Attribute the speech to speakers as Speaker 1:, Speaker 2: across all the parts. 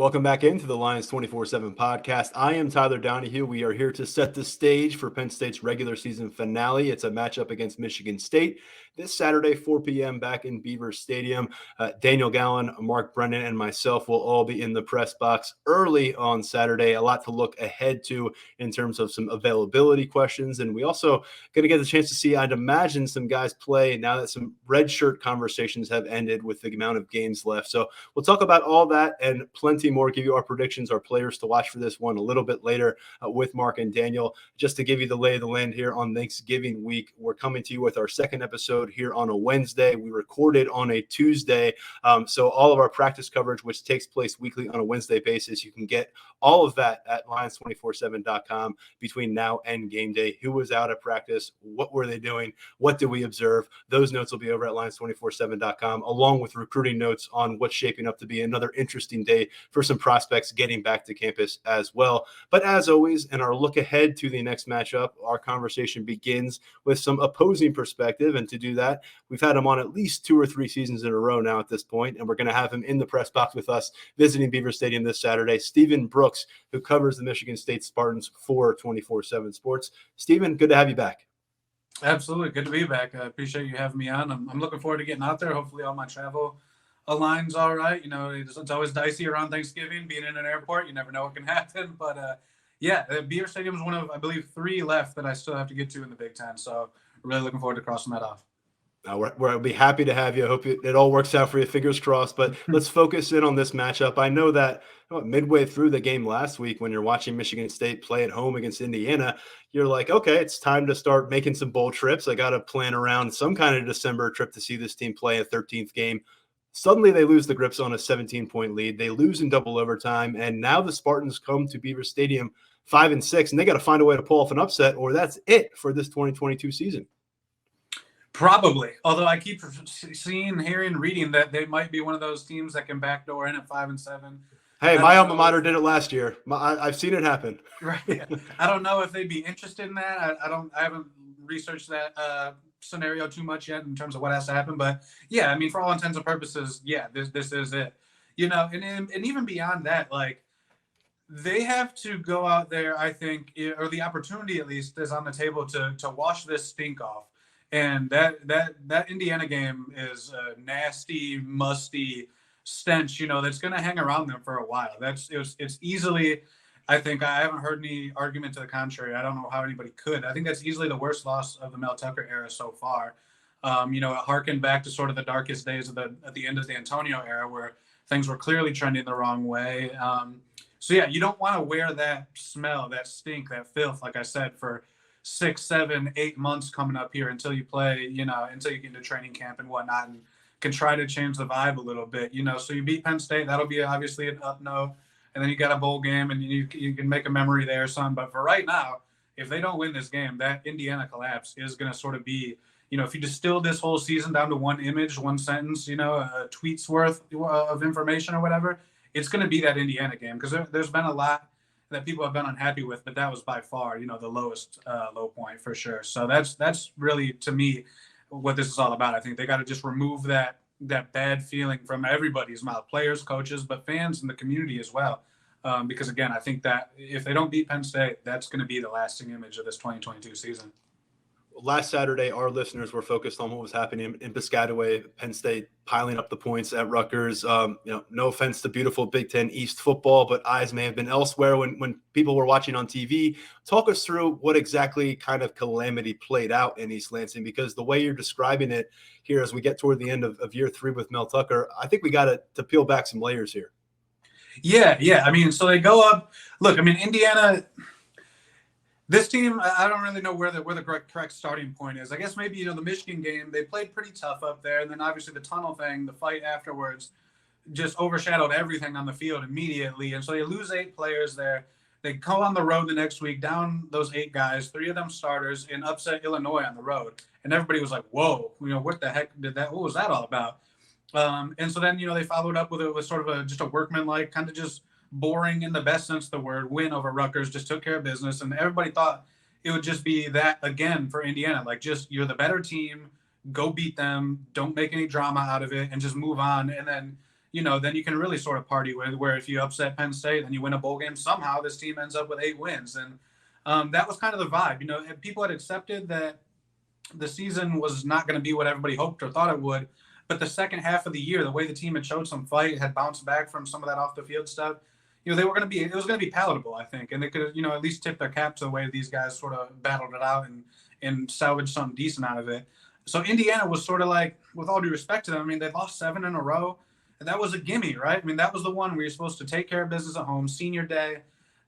Speaker 1: Welcome back into the Lions247 Podcast. I am Tyler Donohue. We are here to set the stage for Penn State's regular season finale. It's a matchup against Michigan State this Saturday, 4 p.m. back in Beaver Stadium. Daniel Gallen, Mark Brennan, and myself will all be in the press box early on Saturday. A lot to look ahead to in terms of some availability questions. And we also going to get the chance to see, I'd imagine, some guys play now that some red shirt conversations have ended with the amount of games left. So we'll talk about all that and plenty more, give you our predictions, our players to watch for this one a little bit later with Mark and Daniel. Just to give you the lay of the land here on Thanksgiving week, we're coming to you with our second episode here on a Wednesday. We recorded on a Tuesday. So all of our practice coverage, which takes place weekly on a Wednesday basis, you can get all of that at Lions247.com between now and game day. Who was out at practice? What were they doing? What did we observe? Those notes will be over at Lions247.com, along with recruiting notes on what's shaping up to be another interesting day for some prospects getting back to campus as well. But as always, in our look ahead to the next matchup, our conversation begins with some opposing perspective. And to do that, we've had him on at least 2 or 3 seasons in a row now at this point, and we're going to have him in the press box with us visiting Beaver Stadium this Saturday. Stephen Brooks, who covers the Michigan State Spartans for 24/7 Sports. Stephen, good to have you back.
Speaker 2: Absolutely. Good to be back. I appreciate you having me on. I'm looking forward to getting out there. Hopefully all my travel aligns all right. You know, it's always dicey around Thanksgiving, being in an airport. You never know what can happen. But, yeah, Beaver Stadium is one of, I believe, 3 left that I still have to get to in the Big Ten. So really looking forward to crossing that off.
Speaker 1: We'll be happy to have you. I hope it all works out for you. Fingers crossed. But let's focus in on this matchup. I know that midway through the game last week, when you're watching Michigan State play at home against Indiana, you're like, okay, it's time to start making some bowl trips. I got to plan around some kind of December trip to see this team play a 13th game. Suddenly they lose the grips on a 17-point lead. They lose in double overtime. And now the Spartans come to Beaver Stadium 5-6, and they got to find a way to pull off an upset, or that's it for this 2022 season.
Speaker 2: Probably. Although I keep seeing, hearing, reading that they might be one of those teams that can backdoor in at 5-7.
Speaker 1: Hey, my alma mater did it last year. I've seen it happen.
Speaker 2: Right. I don't know if they'd be interested in that. I haven't researched that scenario too much yet in terms of what has to happen. But yeah, I mean, for all intents and purposes, yeah, this is it. You know, and even beyond that, like, they have to go out there, I think, or the opportunity at least is on the table to wash this stink off. And that Indiana game is a nasty, musty stench, you know, that's going to hang around them for a while. It's easily, I think, I haven't heard any argument to the contrary. I don't know how anybody could. I think that's easily the worst loss of the Mel Tucker era so far. You know, it harkened back to sort of the darkest days at the end of the Antonio era, where things were clearly trending the wrong way. So yeah, you don't want to wear that smell, that stink, that filth, like I said, for 6, 7, 8 months coming up here until you play, you know, until you get into training camp and whatnot, and can try to change the vibe a little bit, you know. So you beat Penn State, that'll be obviously an up note, and then you got a bowl game, and you can make a memory there, son. But for right now, if they don't win this game, that Indiana collapse is going to sort of be, you know, if you distill this whole season down to one image, one sentence, you know, a tweet's worth of information or whatever, it's going to be that Indiana game, because there's been a lot that people have been unhappy with, but that was by far, you know, the lowest low point for sure. So that's really, to me, what this is all about. I think they got to just remove that bad feeling from everybody's mouth, players, coaches, but fans and the community as well. Because again, I think that if they don't beat Penn State, that's going to be the lasting image of this 2022 season.
Speaker 1: Last Saturday, our listeners were focused on what was happening in Piscataway, Penn State piling up the points at Rutgers. You know, no offense to beautiful Big Ten East football, but eyes may have been elsewhere when people were watching on TV. Talk us through what exactly kind of calamity played out in East Lansing, because the way you're describing it here as we get toward the end of year 3 with Mel Tucker, I think we got to peel back some layers here.
Speaker 2: Yeah. I mean, so they go up. Look, I mean, Indiana – this team, I don't really know where the correct starting point is. I guess maybe, you know, the Michigan game, they played pretty tough up there. And then obviously the tunnel thing, the fight afterwards, just overshadowed everything on the field immediately. And so they lose 8 players there. They go on the road the next week, down those 8 guys, 3 of them starters, and upset Illinois on the road. And everybody was like, whoa, you know, what the heck what was that all about? And so then, you know, they followed up with sort of just a workmanlike, kind of just boring in the best sense of the word, win over Rutgers, just took care of business. And everybody thought it would just be that again for Indiana. Like, just, you're the better team, go beat them, don't make any drama out of it, and just move on. And then, then you can really sort of party with, where if you upset Penn State and you win a bowl game, somehow this team ends up with 8 wins. And that was kind of the vibe. People had accepted that the season was not going to be what everybody hoped or thought it would. But the second half of the year, the way the team had showed some fight, had bounced back from some of that off the field stuff, it was going to be palatable, I think. And they could, at least tip their cap to the way these guys sort of battled it out and salvaged something decent out of it. So Indiana was sort of like, with all due respect to them, they've lost 7 in a row. And that was a gimme, right? That was the one where you're supposed to take care of business at home, senior day.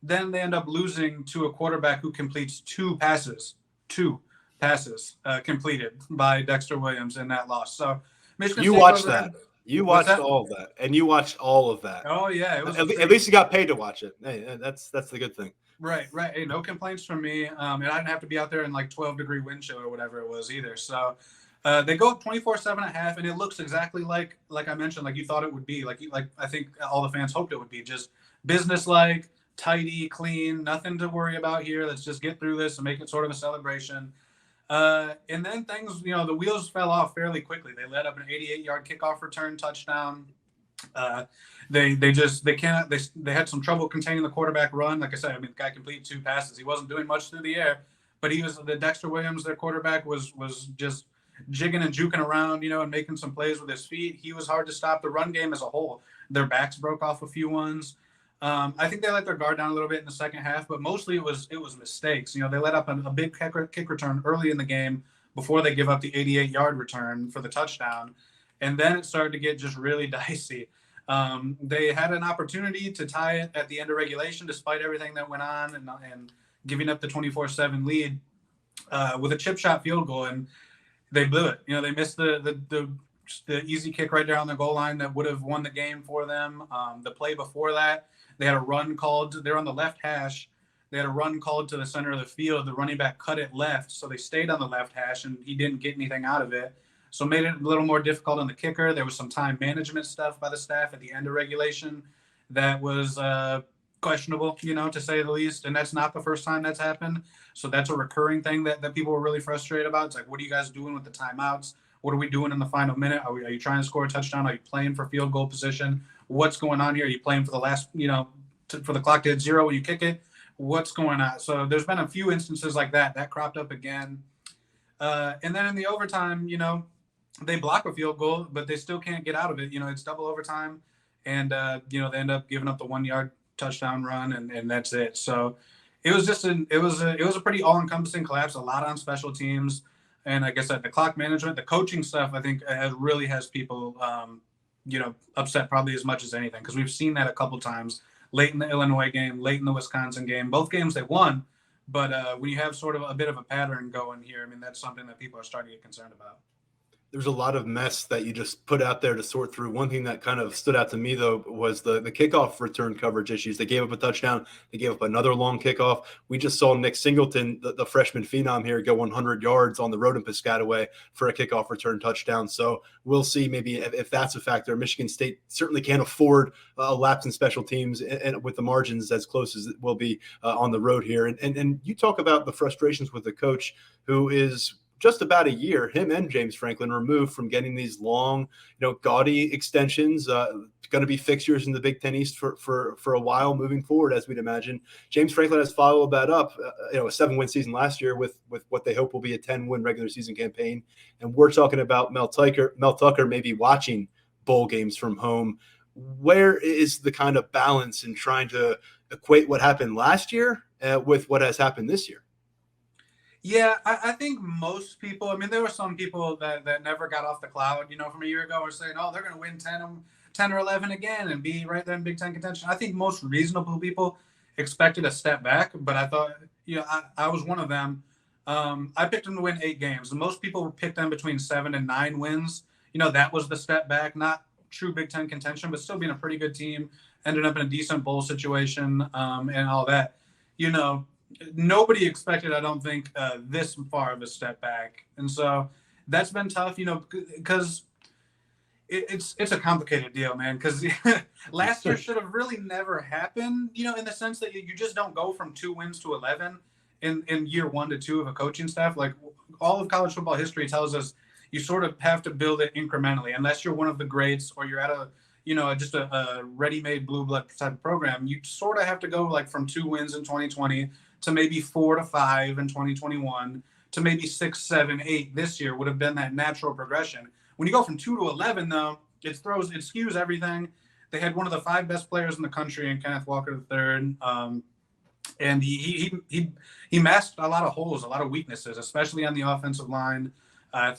Speaker 2: Then they end up losing to a quarterback who completes 2 passes completed by Dexter Williams in that loss. So Michigan
Speaker 1: You
Speaker 2: State
Speaker 1: watched that. You watched all of that, and you watched all of that.
Speaker 2: Oh yeah, it was
Speaker 1: at least you got paid to watch it. Hey, that's the good thing.
Speaker 2: Right. Hey, no complaints from me. And I didn't have to be out there in like 12-degree wind chill or whatever it was either. So they go up 24-7.5, and it looks exactly like I mentioned, like you thought it would be. Like I think all the fans hoped it would be. Just business-like, tidy, clean, nothing to worry about here. Let's just get through this and make it sort of a celebration. And then things, the wheels fell off fairly quickly. They led up an 88-yard kickoff return touchdown. They had some trouble containing the quarterback run. Like I said, the guy completed 2 passes. He wasn't doing much through the air, but the Dexter Williams, their quarterback, was just jigging and juking around, and making some plays with his feet. He was hard to stop. The run game as a whole, their backs broke off a few ones. I think they let their guard down a little bit in the second half, but mostly it was mistakes. They let up a big kick return early in the game before they give up the 88-yard return for the touchdown. And then it started to get just really dicey. They had an opportunity to tie it at the end of regulation, despite everything that went on and giving up the 24-7 lead with a chip shot field goal, and they blew it. They missed the easy kick right there on the goal line that would have won the game for them. The play before that, they had a run called. They're on the left hash. They had a run called to the center of the field. The running back cut it left, so they stayed on the left hash, and he didn't get anything out of it. So made it a little more difficult on the kicker. There was some time management stuff by the staff at the end of regulation that was questionable, to say the least. And that's not the first time that's happened. So that's a recurring thing that people were really frustrated about. It's like, what are you guys doing with the timeouts? What are we doing in the final minute? Are you trying to score a touchdown? Are you playing for field goal position? What's going on here? Are you playing for the last, for the clock to hit 0 when you kick it? What's going on? So there's been a few instances like that cropped up again. And then in the overtime, they block a field goal, but they still can't get out of it. It's double overtime, and they end up giving up the 1-yard touchdown run, and that's it. So it was just it was a pretty all-encompassing collapse. A lot on special teams, and like I said, the clock management, the coaching stuff, I think really has people upset probably as much as anything, because we've seen that a couple times late in the Illinois game, late in the Wisconsin game. Both games they won, but when you have sort of a bit of a pattern going here, that's something that people are starting to get concerned about.
Speaker 1: There's a lot of mess that you just put out there to sort through. One thing that kind of stood out to me, though, was the kickoff return coverage issues. They gave up a touchdown. They gave up another long kickoff. We just saw Nick Singleton, the freshman phenom here, go 100 yards on the road in Piscataway for a kickoff return touchdown. So we'll see maybe if that's a factor. Michigan State certainly can't afford a lapse in special teams and with the margins as close as it will be on the road here. And you talk about the frustrations with the coach who is – just about a year, him and James Franklin, removed from getting these long, gaudy extensions, going to be fixtures in the Big Ten East for a while moving forward, as we'd imagine. James Franklin has followed that up, a 7-win season last year with what they hope will be a 10-win regular season campaign. And we're talking about Mel Tucker maybe watching bowl games from home. Where is the kind of balance in trying to equate what happened last year with what has happened this year?
Speaker 2: Yeah, I think most people, there were some people that never got off the cloud, from a year ago, were saying, oh, they're going to win 10 or 11 again and be right there in Big Ten contention. I think most reasonable people expected a step back, but I thought, I was one of them. I picked them to win 8 games. And most people picked them between 7 and 9 wins. That was the step back, not true Big Ten contention, but still being a pretty good team, ended up in a decent bowl situation and all that. Nobody expected, I don't think, this far of a step back. And so that's been tough, because it's a complicated deal, man, because last year should have really never happened, in the sense that you just don't go from 2 wins to 11 in year 1 to 2 of a coaching staff. Like, all of college football history tells us you sort of have to build it incrementally, unless you're one of the greats or you're at just a ready-made blue blood type of program, you sort of have to go like from 2 wins in 2020 to maybe 4 to 5 in 2021 to maybe 6, 7, 8 this year would have been that natural progression. When you go from 2 to 11, though, it skews everything. They had one of the 5 best players in the country in Kenneth Walker III. And he masked a lot of holes, a lot of weaknesses, especially on the offensive line.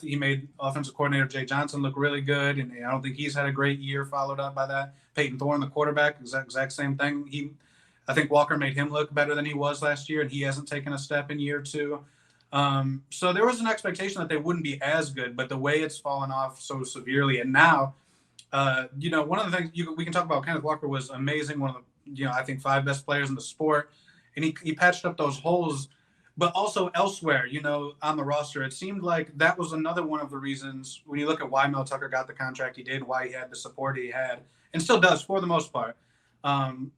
Speaker 2: He made offensive coordinator Jay Johnson look really good, and I don't think he's had a great year followed up by that. Peyton Thorne, the quarterback, exact same thing. I think Walker made him look better than he was last year, and he hasn't taken a step in year 2. So there was an expectation that they wouldn't be as good, but the way it's fallen off so severely, and now, one of the things we can talk about, Kenneth Walker was amazing, one of the, I think 5 best players in the sport, and he patched up those holes. But also elsewhere, on the roster, it seemed like that was another one of the reasons when you look at why Mel Tucker got the contract he did, why he had the support he had, and still does for the most part,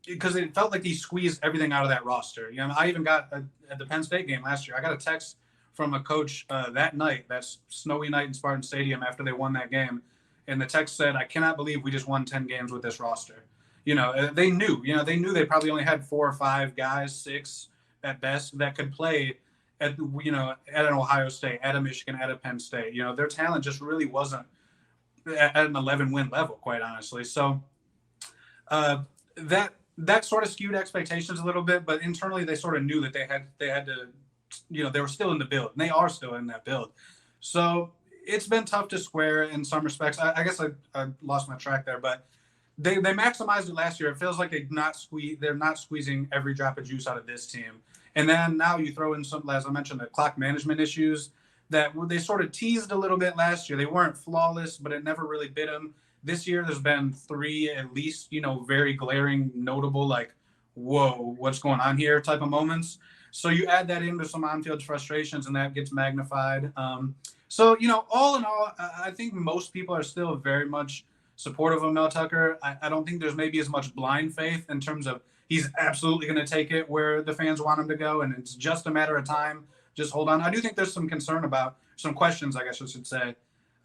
Speaker 2: because it felt like he squeezed everything out of that roster. I even got at the Penn State game last year, I got a text from a coach that night, that snowy night in Spartan Stadium after they won that game, and the text said, "I cannot believe we just won 10 games with this roster." They knew they probably only had 4 or 5 guys, 6 at best, that could play at an Ohio State, at a Michigan, at a Penn State. Their talent just really wasn't at an 11-win level, quite honestly. So that sort of skewed expectations a little bit, but internally they sort of knew that they had to, they were still in the build, and they are still in that build. So it's been tough to square in some respects. I guess I lost my track there, but they maximized it last year. It feels like they're not squeezing every drop of juice out of this team. And then now you throw in some, as I mentioned, the clock management issues that they sort of teased a little bit last year. They weren't flawless, but it never really bit them. This year, there's been 3 at least, very glaring, notable, like, whoa, what's going on here type of moments. So you add that into some on-field frustrations, and that gets magnified. So, all in all, I think most people are still very much supportive of Mel Tucker. I don't think there's maybe as much blind faith in terms of he's absolutely going to take it where the fans want him to go, and it's just a matter of time. Just hold on. I do think there's some concern about some questions, I guess I should say,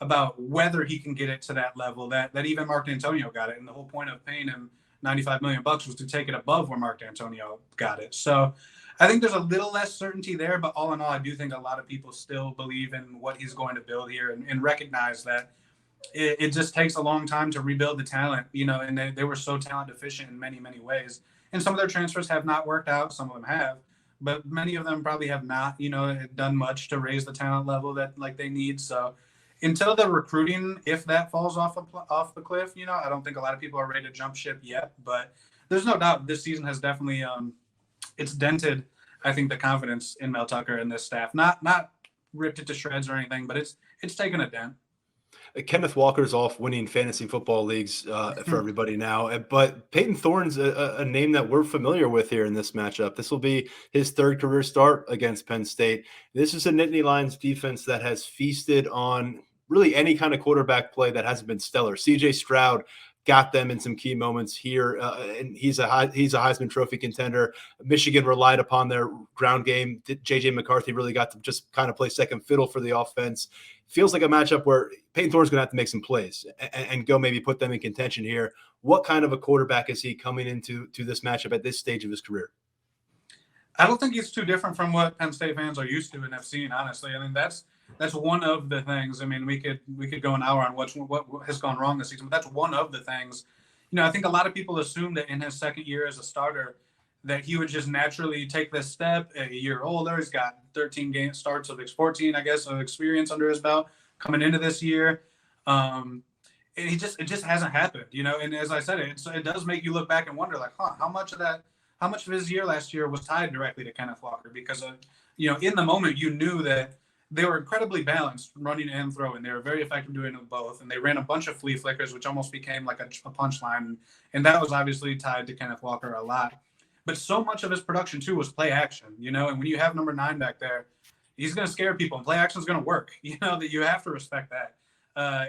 Speaker 2: about whether he can get it to that level that even Mark D'Antonio got it. And the whole point of paying him $95 million was to take it above where Mark D'Antonio got it. So I think there's a little less certainty there, but all in all, I do think a lot of people still believe in what he's going to build here and recognize that it just takes a long time to rebuild the talent, and they were so talent deficient in many, many ways. And some of their transfers have not worked out. Some of them have, but many of them probably have not, done much to raise the talent level that they need. So until the recruiting, if that falls off the cliff, I don't think a lot of people are ready to jump ship yet, but there's no doubt this season has definitely, it's dented, I think, the confidence in Mel Tucker and this staff, not ripped it to shreds or anything, but it's taken a dent.
Speaker 1: Kenneth Walker's off winning fantasy football leagues for everybody now, but Peyton Thorne's a name that we're familiar with here in this matchup. This will be his 3rd career start against Penn State. This is a Nittany Lions defense that has feasted on really any kind of quarterback play that hasn't been stellar. CJ Stroud got them in some key moments here, and he's a Heisman Trophy contender. Michigan relied upon their ground game. JJ McCarthy really got to just kind of play second fiddle for the offense. Feels like a matchup where Peyton Thorne's going to have to make some plays and go maybe put them in contention here. What kind of a quarterback is he coming into this matchup at this stage of his career?
Speaker 2: I don't think he's too different from what Penn State fans are used to and have seen, honestly. I mean, that's one of the things. I mean, we could go an hour on what has gone wrong this season, but that's one of the things. I think a lot of people assume that in his 2nd year as a starter that he would just naturally take this step a year older. He's got 13 starts of 14, I guess, of experience under his belt coming into this year. And it just hasn't happened, and as I said, it does make you look back and wonder, like, how much of his year last year was tied directly to Kenneth Walker? Because in the moment you knew that they were incredibly balanced running and throwing. They were very effective doing both, and they ran a bunch of flea flickers, which almost became like a punchline, and that was obviously tied to Kenneth Walker a lot. But so much of his production too was play action, and when you have number 9 back there, he's going to scare people, and play action is going to work. That you have to respect that.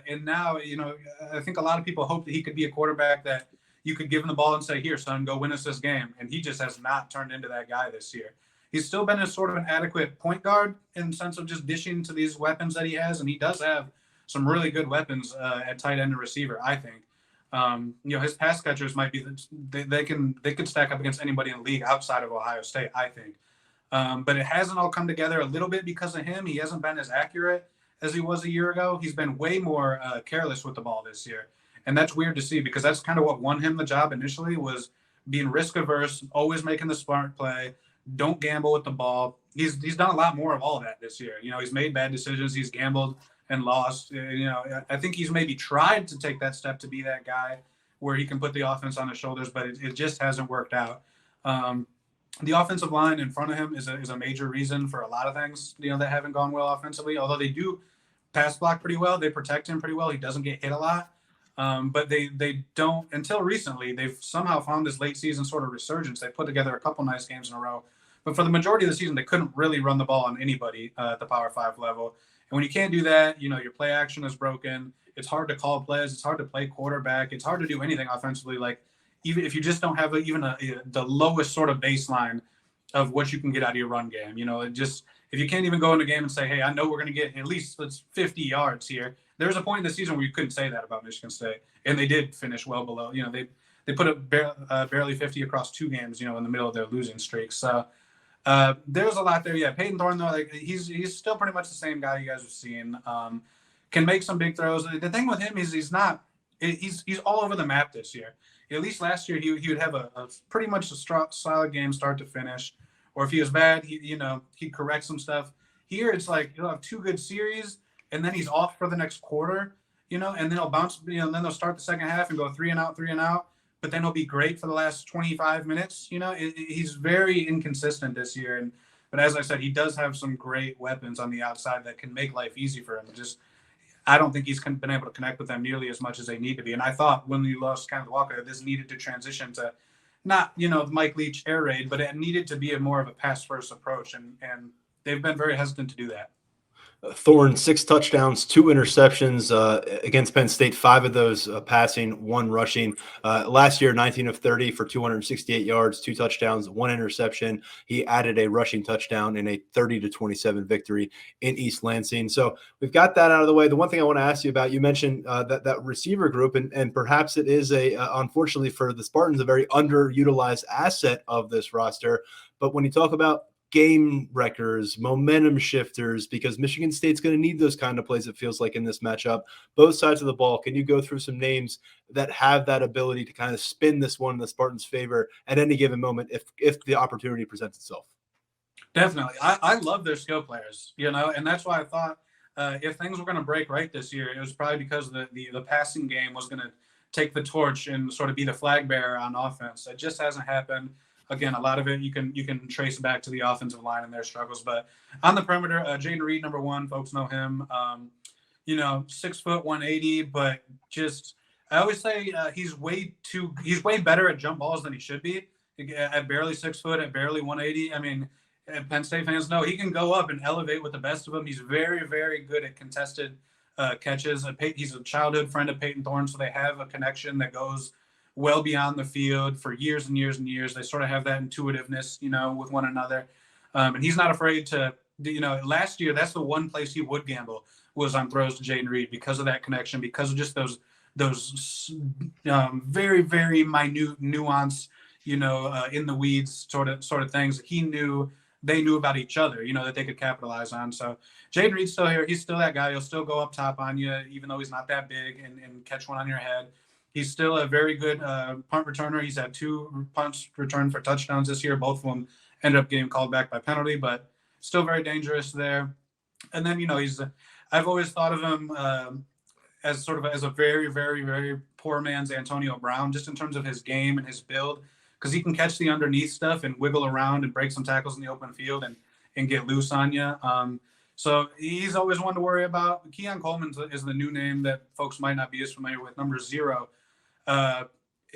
Speaker 2: And now, I think a lot of people hope that he could be a quarterback that you could give him the ball and say, "Here, son, go win us this game." And he just has not turned into that guy this year. He's still been a sort of an adequate point guard in the sense of just dishing to these weapons that he has. And he does have some really good weapons at tight end and receiver, I think. His pass catchers might be they can stack up against anybody in the league outside of Ohio State, I think. But it hasn't all come together a little bit because of him. He hasn't been as accurate as he was a year ago. He's been way more careless with the ball this year. And that's weird to see because that's kind of what won him the job initially, was being risk averse, always making the smart play, don't gamble with the ball. He's done a lot more of all of that this year. He's made bad decisions. He's gambled and lost. I think he's maybe tried to take that step to be that guy where he can put the offense on his shoulders, but it just hasn't worked out. The offensive line in front of him is a major reason for a lot of things, that haven't gone well offensively. Although they do pass block pretty well, they protect him pretty well. He doesn't get hit a lot. But they don't, until recently, they've somehow found this late season sort of resurgence. They put together a couple nice games in a row. But for the majority of the season, they couldn't really run the ball on anybody at the Power 5 level. And when you can't do that, your play action is broken. It's hard to call plays. It's hard to play quarterback. It's hard to do anything offensively. Like, even if you just don't have the lowest sort of baseline of what you can get out of your run game, if you can't even go in a game and say, hey, I know we're going to get at least 50 yards here. There was a point in the season where you couldn't say that about Michigan State, and they did finish well below. They put up barely 50 across 2 games, in the middle of their losing streak. So there's a lot there. Yeah, Peyton Thorne, though, he's still pretty much the same guy you guys have seen. Can make some big throws. The thing with him is he's all over the map this year. At least last year he would have a pretty much a solid game start to finish, or if he was bad, he'd correct some stuff. Here it's like he'll have 2 good series, and then he's off for the next quarter, and then he'll bounce, and then they'll start the second half and go 3 and out, but then he'll be great for the last 25 minutes. He's very inconsistent this year. But as I said, he does have some great weapons on the outside that can make life easy for him. I don't think he's been able to connect with them nearly as much as they need to be. And I thought when you lost Kenneth Walker, this needed to transition to not, Mike Leach air raid, but it needed to be more of a pass first approach. And they've been very hesitant to do that.
Speaker 1: Thorne, 6 touchdowns, 2 interceptions against Penn State, 5 of those passing, 1 rushing. Last year, 19 of 30 for 268 yards, 2 touchdowns, 1 interception. He added a rushing touchdown in a 30-27 victory in East Lansing. So we've got that out of the way. The one thing I want to ask you about, you mentioned that receiver group, and perhaps it is unfortunately for the Spartans, a very underutilized asset of this roster. But when you talk about game wreckers, momentum shifters, because Michigan State's going to need those kind of plays, it feels like, in this matchup. Both sides of the ball, can you go through some names that have that ability to kind of spin this one in the Spartans' favor at any given moment if the opportunity presents itself?
Speaker 2: Definitely. I love their skill players, and that's why I thought if things were going to break right this year, it was probably because the passing game was going to take the torch and sort of be the flag bearer on offense. It just hasn't happened. Again, a lot of it you can trace back to the offensive line and their struggles. But on the perimeter, Jaden Reed, number 1, folks know him. 6 foot, 180, but just I always say he's way better at jump balls than he should be. At barely 6 foot, at barely 180. I mean, Penn State fans know he can go up and elevate with the best of them. He's very, very good at contested catches. He's a childhood friend of Peyton Thorne, so they have a connection that goes well beyond the field for years and years and years. They sort of have that intuitiveness, with one another. And he's not afraid to, last year, that's the one place he would gamble was on throws to Jaden Reed because of that connection, because of just those very, very minute nuance, in the weeds sort of things that they knew about each other, that they could capitalize on. So Jaden Reed's still here. He's still that guy. He'll still go up top on you, even though he's not that big, and catch one on your head. He's still a very good punt returner. He's had 2 punts returned for touchdowns this year. Both of them ended up getting called back by penalty, but still very dangerous there. And then, I've always thought of him as a very, very, very poor man's Antonio Brown, just in terms of his game and his build, because he can catch the underneath stuff and wiggle around and break some tackles in the open field and get loose on you. So he's always one to worry about. Keon Coleman is the new name that folks might not be as familiar with, number 0.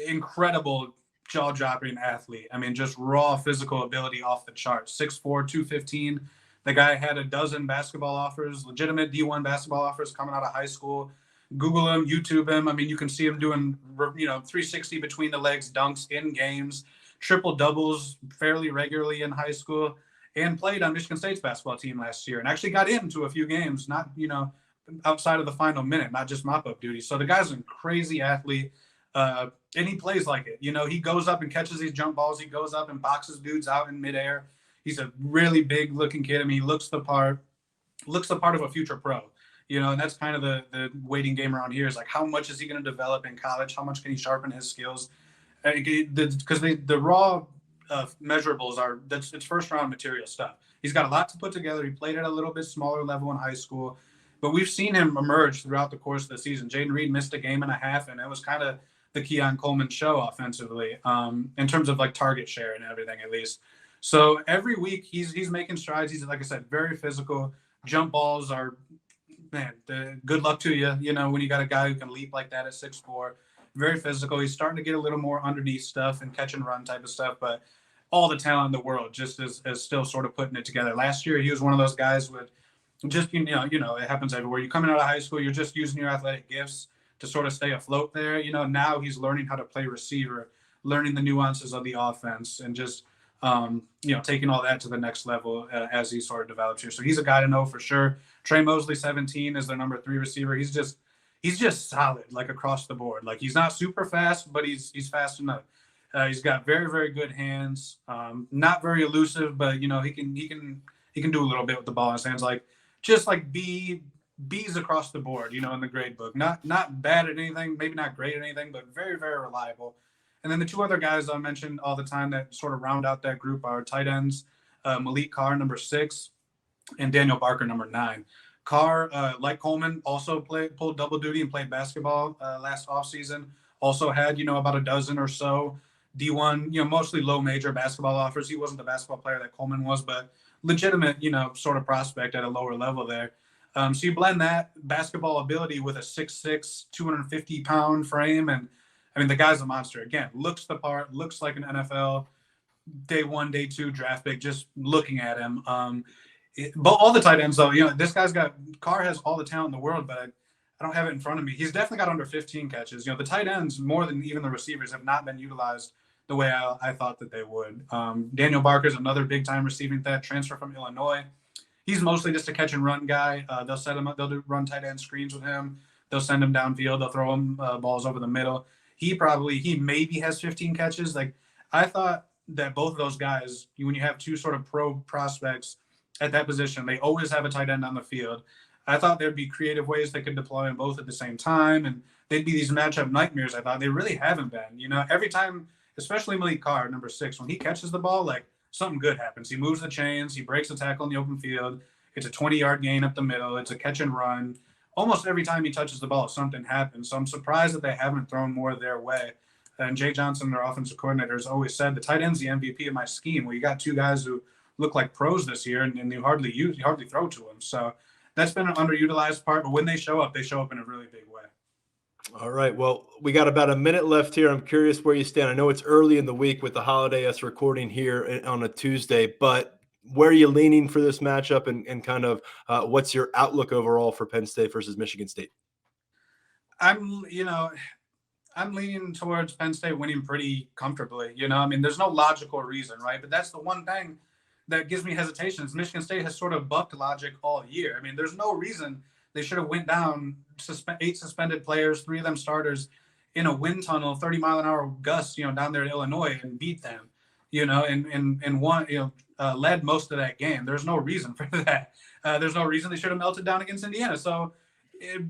Speaker 2: Incredible jaw-dropping athlete. I mean, just raw physical ability off the charts. 6'4", 215. The guy had a dozen basketball offers, legitimate D1 basketball offers coming out of high school. Google him, YouTube him. I mean, you can see him doing, 360 between the legs dunks in games, triple doubles fairly regularly in high school, and played on Michigan State's basketball team last year and actually got into a few games, not, outside of the final minute, not just mop-up duty. So the guy's a crazy athlete. And he plays like it. He goes up and catches these jump balls. He goes up and boxes dudes out in midair. He's a really big looking kid. I mean, he looks the part of a future pro. And that's kind of the waiting game around here is like, how much is he going to develop in college? How much can he sharpen his skills? Because the raw measurables it's first round material stuff. He's got a lot to put together. He played at a little bit smaller level in high school, but we've seen him emerge throughout the course of the season. Jaden Reed missed a game and a half, and it was kind of the Keon Coleman show offensively, in terms of like target share and everything, at least. So every week he's making strides. He's, like I said, very physical. Jump balls are, man, good luck to you. When you got a guy who can leap like that at 6'4", very physical. He's starting to get a little more underneath stuff and catch and run type of stuff, but all the talent in the world just is still sort of putting it together. Last year, he was one of those guys with just, it happens everywhere. You're coming out of high school, you're just using your athletic gifts to sort of stay afloat there. Now he's learning how to play receiver, learning the nuances of the offense, and just, taking all that to the next level as he sort of develops here. So he's a guy to know for sure. Trey Mosley, 17, is their number 3 receiver. He's just solid, like across the board. Like, he's not super fast, but he's fast enough. He's got very, very good hands. Not very elusive, but he can do a little bit with the ball in his hands. Like, just like B's across the board, in the grade book. Not bad at anything, maybe not great at anything, but very, very reliable. And then the 2 other guys I mentioned all the time that sort of round out that group are tight ends, Malik Carr, number 6, and Daniel Barker, number 9. Carr, like Coleman, also pulled double duty and played basketball last offseason. Also had, about a dozen or so D1, mostly low major basketball offers. He wasn't the basketball player that Coleman was, but legitimate, sort of prospect at a lower level there. So you blend that basketball ability with a 6'6", 250-pound frame, and I mean, the guy's a monster. Again, looks the part, looks like an NFL day 1, day 2 draft pick, just looking at him. But all the tight ends, though, this guy's Carr has all the talent in the world, but I don't have it in front of me. He's definitely got under 15 catches. The tight ends, more than even the receivers, have not been utilized the way I thought that they would. Daniel Barker is another big-time receiving threat, transfer from Illinois. He's mostly just a catch-and-run guy. They'll set him up. They'll run tight end screens with him. They'll send him downfield. They'll throw him balls over the middle. He maybe has 15 catches. Like, I thought that both of those guys, when you have 2 sort of pro prospects at that position, they always have a tight end on the field. I thought there'd be creative ways they could deploy them both at the same time, and they'd be these matchup nightmares. I thought they really haven't been. Every time, especially Malik Carr, number 6, when he catches the ball, like, something good happens. He moves the chains. He breaks a tackle in the open field. It's a 20-yard gain up the middle. It's a catch and run. Almost every time he touches the ball, something happens. So I'm surprised that they haven't thrown more their way. And Jay Johnson, their offensive coordinator, has always said the tight end's the MVP of my scheme. Well, you got 2 guys who look like pros this year, and you hardly throw to them. So that's been an underutilized part. But when they show up in a really big way.
Speaker 1: All right. Well, we got about a minute left here. I'm curious where you stand. I know it's early in the week with the holiday, us recording here on a Tuesday, but where are you leaning for this matchup, and kind of what's your outlook overall for Penn State versus Michigan State?
Speaker 2: I'm leaning towards Penn State winning pretty comfortably. I mean, there's no logical reason, right? But that's the one thing that gives me hesitation is Michigan State has sort of bucked logic all year. I mean, there's no reason they should have went down 8 suspended players, 3 of them starters, in a wind tunnel, 30-mile-an-hour gusts, down there in Illinois, and beat them, and one, led most of that game. There's no reason for that. There's no reason they should have melted down against Indiana. So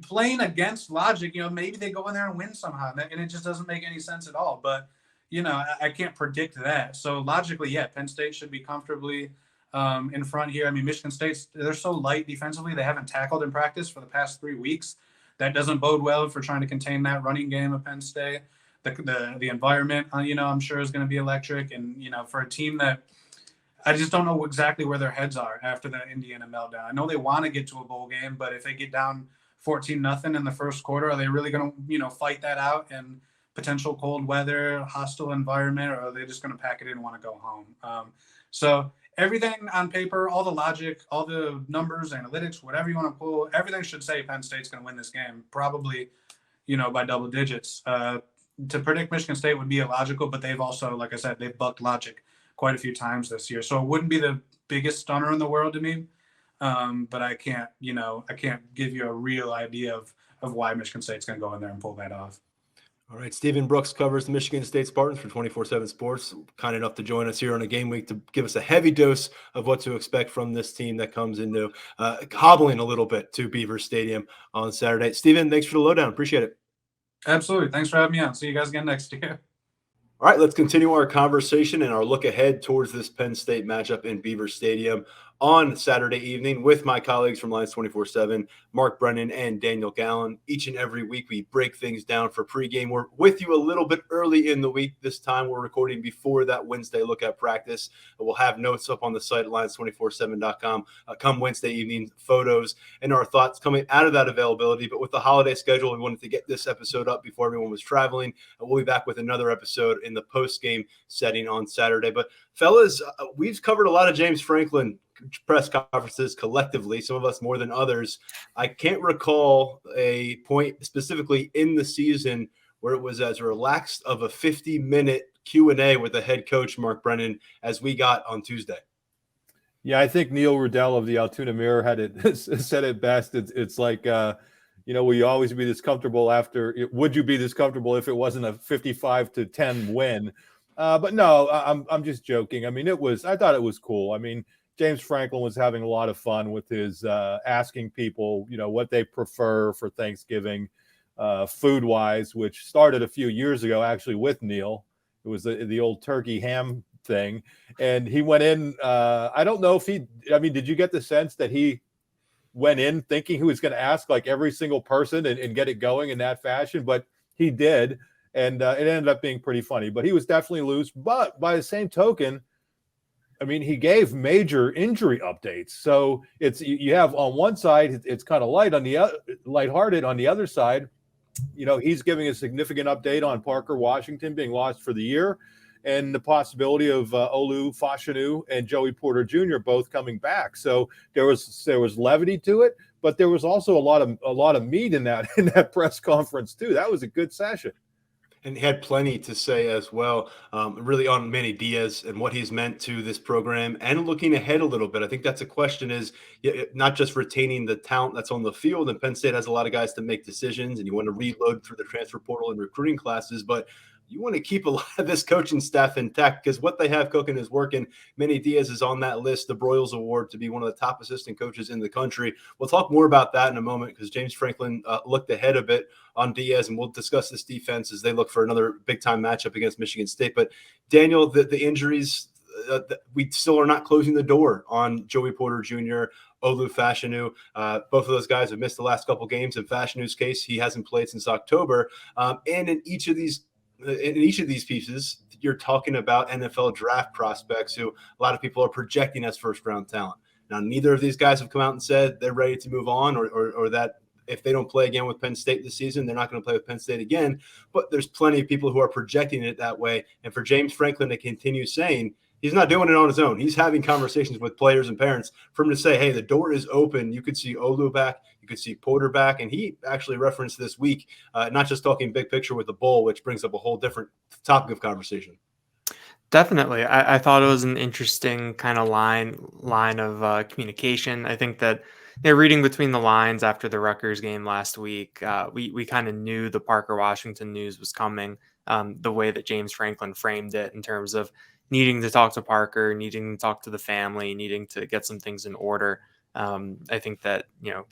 Speaker 2: playing against logic, maybe they go in there and win somehow, and it just doesn't make any sense at all. But, I can't predict that. So logically, yeah, Penn State should be comfortably in front here. I mean, Michigan State, they're so light defensively. They haven't tackled in practice for the past 3 weeks. That doesn't bode well for trying to contain that running game of Penn State. The environment, I'm sure is going to be electric. And, for a team that I just don't know exactly where their heads are after that Indiana meltdown. I know they want to get to a bowl game, but if they get down 14-0 in the first quarter, are they really going to, fight that out in potential cold weather, hostile environment, or are they just going to pack it in and want to go home? So everything on paper, all the logic, all the numbers, analytics, whatever you want to pull, everything should say Penn State's going to win this game, probably, by double digits. To predict Michigan State would be illogical, but they've also, like I said, they've bucked logic quite a few times this year. So it wouldn't be the biggest stunner in the world to me. But I can't give you a real idea of why Michigan State's going to go in there and pull that off.
Speaker 1: All right, Stephen Brooks covers the Michigan State Spartans for 24/7 Sports. Kind enough to join us here on a game week to give us a heavy dose of what to expect from this team that comes into hobbling a little bit to Beaver Stadium on Saturday. Stephen, thanks for the lowdown. Appreciate it.
Speaker 2: Absolutely. Thanks for having me on. See you guys again next year.
Speaker 1: All right, let's continue our conversation and our look ahead towards this Penn State matchup in Beaver Stadium on Saturday evening with my colleagues from Lions247, Mark Brennan and Daniel Gallen. Each and every week, we break things down for pregame. We're with you a little bit early in the week. This time, we're recording before that Wednesday look at practice. We'll have notes up on the site at Lions247.com come Wednesday evening, photos and our thoughts coming out of that availability. But with the holiday schedule, we wanted to get this episode up before everyone was traveling. We'll be back with another episode in the post-game setting on Saturday. But fellas, we've covered a lot of James Franklin press conferences collectively, some of us more than others. I can't recall a point specifically in the season where it was as relaxed of a 50-minute Q&A with the head coach, Mark Brennan, as we got on Tuesday.
Speaker 3: Yeah, I think Neil Riddell of the Altoona Mirror had it said it best. It's like, will you always be this comfortable would you be this comfortable if it wasn't a 55-10 win? But no, I'm just joking. I mean, I thought it was cool. I mean, James Franklin was having a lot of fun with his asking people, what they prefer for Thanksgiving, food-wise, which started a few years ago, actually, with Neil. It was the old turkey ham thing. And he went in, I don't know if did you get the sense that he went in thinking he was going to ask like every single person and get it going in that fashion? But he did, and it ended up being pretty funny. But he was definitely loose. But by the same token, I mean, he gave major injury updates. So you have on one side, it's kind of lighthearted. On the other side, he's giving a significant update on Parker Washington being lost for the year, and the possibility of Olu Fashanu and Joey Porter Jr. both coming back. So there was levity to it, but there was also a lot of meat in that press conference too. That was a good session.
Speaker 1: And he had plenty to say as well, really on Manny Diaz and what he's meant to this program and looking ahead a little bit. I think that's a question is not just retaining the talent that's on the field. And Penn State has a lot of guys to make decisions, and you want to reload through the transfer portal and recruiting classes, but you want to keep a lot of this coaching staff intact because what they have cooking is working. Manny Diaz is on that list, the Broyles Award, to be one of the top assistant coaches in the country. We'll talk more about that in a moment because James Franklin looked ahead a bit on Diaz, and we'll discuss this defense as they look for another big-time matchup against Michigan State. But, Daniel, the injuries, we still are not closing the door on Joey Porter Jr., Olu Fashanu. Both of those guys have missed the last couple games. In Fashanu's case, he hasn't played since October. And in each of these pieces, you're talking about NFL draft prospects who a lot of people are projecting as first-round talent. Now, neither of these guys have come out and said they're ready to move on or that if they don't play again with Penn State this season, they're not going to play with Penn State again. But there's plenty of people who are projecting it that way. And for James Franklin to continue saying he's not doing it on his own, he's having conversations with players and parents for him to say, hey, the door is open. You could see Olu back. You could see Porter back. And he actually referenced this week, not just talking big picture with the bowl, which brings up a whole different topic of conversation.
Speaker 4: Definitely. I thought it was an interesting kind of line of communication. I think that reading between the lines after the Rutgers game last week, we kind of knew the Parker Washington news was coming, the way that James Franklin framed it in terms of needing to talk to Parker, needing to talk to the family, needing to get some things in order. I think that,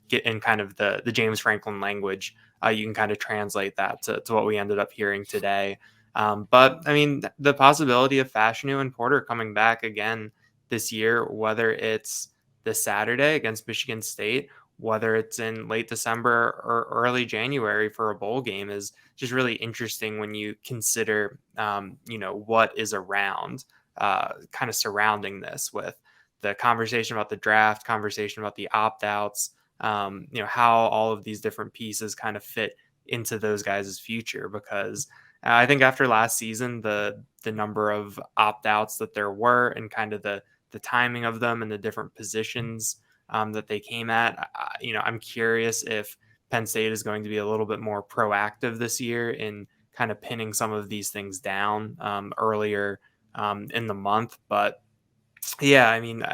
Speaker 4: get in kind of the James Franklin language, you can kind of translate that to what we ended up hearing today. But I mean, the possibility of Fashanu and Porter coming back again this year, whether it's this Saturday against Michigan State, whether it's in late December or early January for a bowl game, is just really interesting when you consider, what is around, kind of surrounding this with the conversation about the draft, conversation about the opt-outs, how all of these different pieces kind of fit into those guys' future. Because I think after last season, the number of opt-outs that there were and kind of the timing of them and the different positions that they came at, I'm curious if Penn State is going to be a little bit more proactive this year in kind of pinning some of these things down earlier in the month. But yeah, I mean,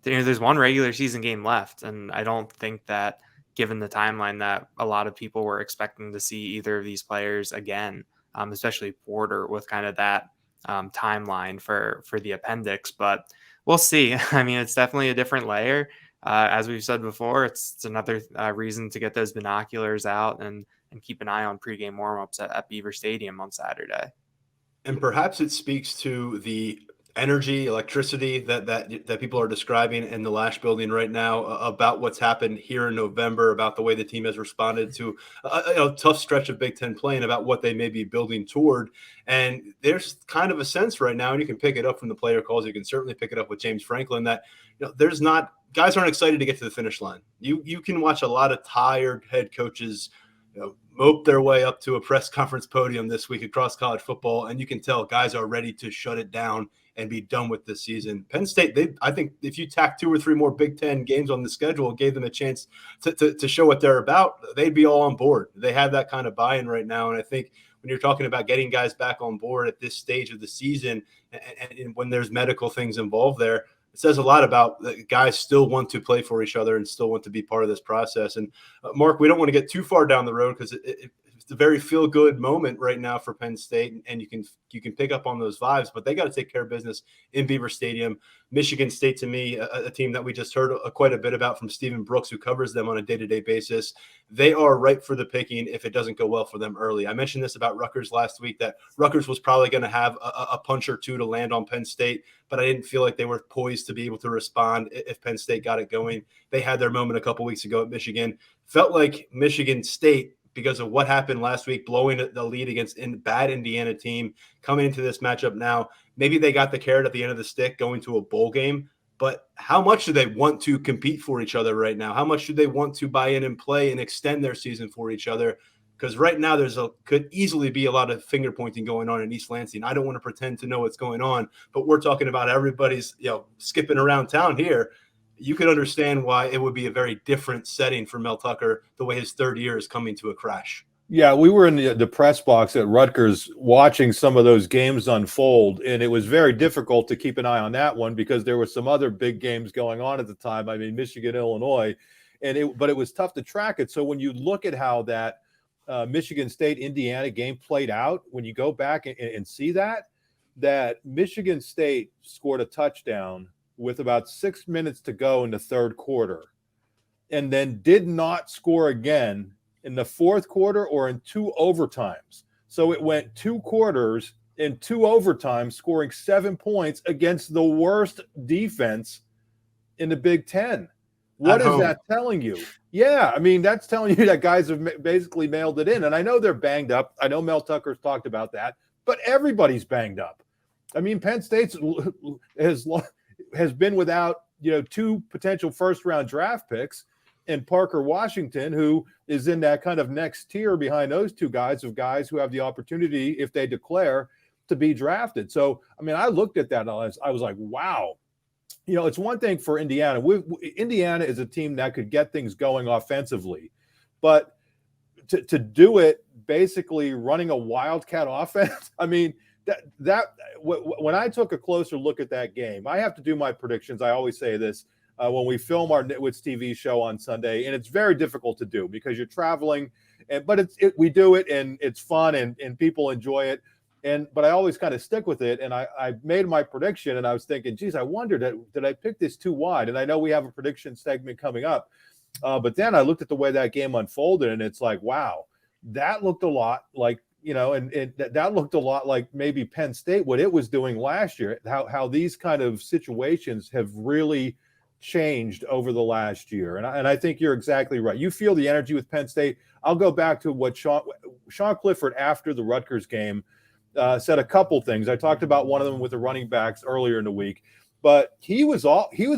Speaker 4: there's one regular season game left, and I don't think that given the timeline that a lot of people were expecting to see either of these players again, especially Porter with kind of that timeline for the appendix. But we'll see. I mean, it's definitely a different layer. As we've said before, it's another reason to get those binoculars out and keep an eye on pregame warmups at Beaver Stadium on Saturday.
Speaker 1: And perhaps it speaks to the energy, electricity that people are describing in the Lash building right now about what's happened here in November, about the way the team has responded to a tough stretch of Big Ten play, and about what they may be building toward. And there's kind of a sense right now, and you can pick it up from the player calls. You can certainly pick it up with James Franklin that there's not guys aren't excited to get to the finish line. You can watch a lot of tired head coaches mope their way up to a press conference podium this week across college football, and you can tell guys are ready to shut it down and be done with this season. Penn State, I think if you tack 2 or 3 more Big Ten games on the schedule, gave them a chance to show what they're about, they'd be all on board. They have that kind of buy-in right now, and I think when you're talking about getting guys back on board at this stage of the season and when there's medical things involved there, it says a lot about the guys still want to play for each other and still want to be part of this process. And Mark, we don't want to get too far down the road because it's a very feel-good moment right now for Penn State, and you can pick up on those vibes, but they got to take care of business in Beaver Stadium. Michigan State, to me, a team that we just heard quite a bit about from Stephen Brooks, who covers them on a day-to-day basis. They are ripe for the picking if it doesn't go well for them early. I mentioned this about Rutgers last week, that Rutgers was probably going to have a punch or two to land on Penn State, but I didn't feel like they were poised to be able to respond if Penn State got it going. They had their moment a couple weeks ago at Michigan. Felt like Michigan State, because of what happened last week, blowing the lead against a bad Indiana team, coming into this matchup now, maybe they got the carrot at the end of the stick going to a bowl game, but how much do they want to compete for each other right now? How much do they want to buy in and play and extend their season for each other? Because right now could easily be a lot of finger pointing going on in East Lansing. I don't want to pretend to know what's going on, but we're talking about everybody's skipping around town here. You could understand why it would be a very different setting for Mel Tucker, the way his third year is coming to a crash.
Speaker 3: Yeah, we were in the press box at Rutgers watching some of those games unfold, and it was very difficult to keep an eye on that one because there were some other big games going on at the time. I mean, Michigan, Illinois, but it was tough to track it. So when you look at how that Michigan State, Indiana game played out, when you go back and see that Michigan State scored a touchdown with about 6 minutes to go in the third quarter, and then did not score again in the fourth quarter or in 2 overtimes. So it went 2 quarters and 2 overtimes, scoring 7 points against the worst defense in the Big Ten. What is that telling you? Yeah, I mean, that's telling you that guys have basically mailed it in. And I know they're banged up. I know Mel Tucker's talked about that, but everybody's banged up. I mean, Penn State has been without 2 potential first-round draft picks, and Parker Washington, who is in that kind of next tier behind those 2 guys of guys who have the opportunity, if they declare, to be drafted. So, I mean, I looked at that and I was like, wow. It's one thing for Indiana. Indiana is a team that could get things going offensively, but to do it basically running a wildcat offense, I mean, when I took a closer look at that game, I have to do my predictions. I always say this when we film our Nitwits TV show on Sunday, and it's very difficult to do because you're traveling, but we do it and it's fun and people enjoy it. But I always kind of stick with it. And I made my prediction and I was thinking, geez, I wonder, did I pick this too wide? And I know we have a prediction segment coming up. But then I looked at the way that game unfolded and it's like, wow, that looked a lot like, that looked a lot like maybe Penn State, what it was doing last year, how these kind of situations have really changed over the last year. And I think you're exactly right. You feel the energy with Penn State. I'll go back to what Sean Clifford after the Rutgers game said a couple things. I talked about one of them with the running backs earlier in the week, but he was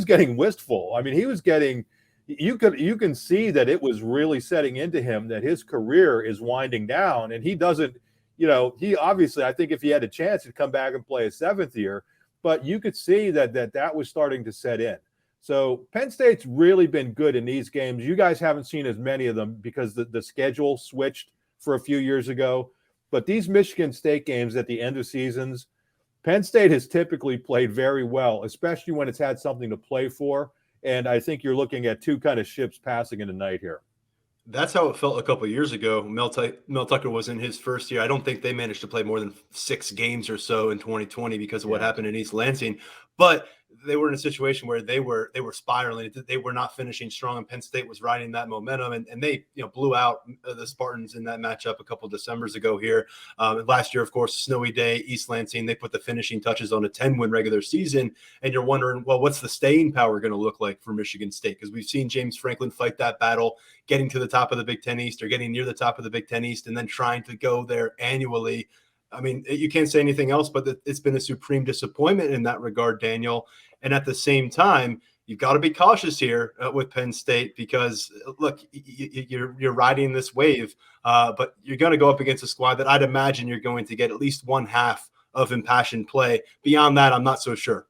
Speaker 3: getting wistful. I mean, he was getting, you can see that it was really setting into him that his career is winding down, and he doesn't, he obviously, I think if he had a chance, he'd come back and play a 7th year, but you could see that was starting to set in. So Penn State's really been good in these games. You guys haven't seen as many of them because the schedule switched for a few years ago. But these Michigan State games at the end of seasons, Penn State has typically played very well, especially when it's had something to play for. And I think you're looking at 2 kind of ships passing in the night here.
Speaker 1: That's how it felt a couple of years ago. Mel Tucker was in his first year. I don't think they managed to play more than 6 games or so in 2020 because of what happened in East Lansing. But they were in a situation where they were spiraling. They were not finishing strong, and Penn State was riding that momentum. And they blew out the Spartans in that matchup a couple of Decembers ago here. Last year, of course, snowy day, East Lansing. They put the finishing touches on a 10-win regular season. And you're wondering, well, what's the staying power going to look like for Michigan State? Because we've seen James Franklin fight that battle, getting to the top of the Big Ten East or getting near the top of the Big Ten East and then trying to go there annually. I mean, you can't say anything else, but it's been a supreme disappointment in that regard, Daniel. And at the same time, you've got to be cautious here with Penn State because, look, you're riding this wave, but you're going to go up against a squad that I'd imagine you're going to get at least one half of impassioned play. Beyond that, I'm not so sure.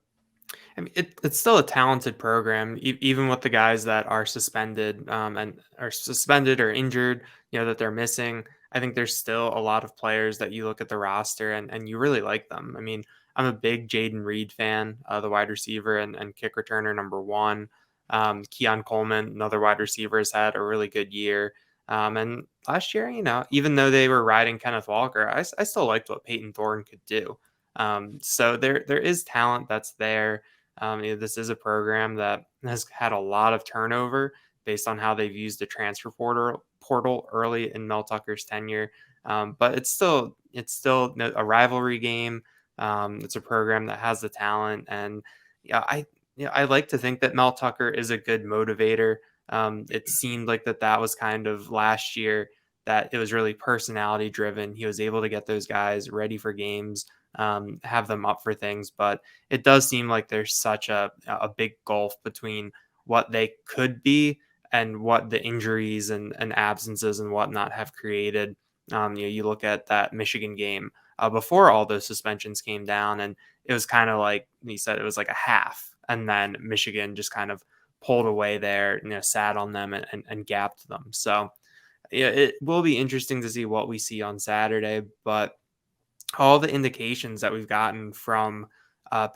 Speaker 4: I mean, it's still a talented program, even with the guys that are suspended and are suspended or injured, that they're missing. I think there's still a lot of players that you look at the roster and you really like them. I mean, I'm a big Jaden Reed fan, the wide receiver and kick returner number 1. Keon Coleman, another wide receiver, has had a really good year. And last year, even though they were riding Kenneth Walker, I still liked what Peyton Thorne could do. So there is talent that's there. This is a program that has had a lot of turnover based on how they've used the transfer portal early in Mel Tucker's tenure. But it's still a rivalry game. It's a program that has the talent, and I like to think that Mel Tucker is a good motivator. It seemed like that was kind of last year, that it was really personality driven. He was able to get those guys ready for games, have them up for things, but it does seem like there's such a big gulf between what they could be and what the injuries and absences and whatnot have created. You look at that Michigan game before all those suspensions came down, and it was kind of like he said, it was like a half, and then Michigan just kind of pulled away there, sat on them and gapped them. So it will be interesting to see what we see on Saturday, but all the indications that we've gotten from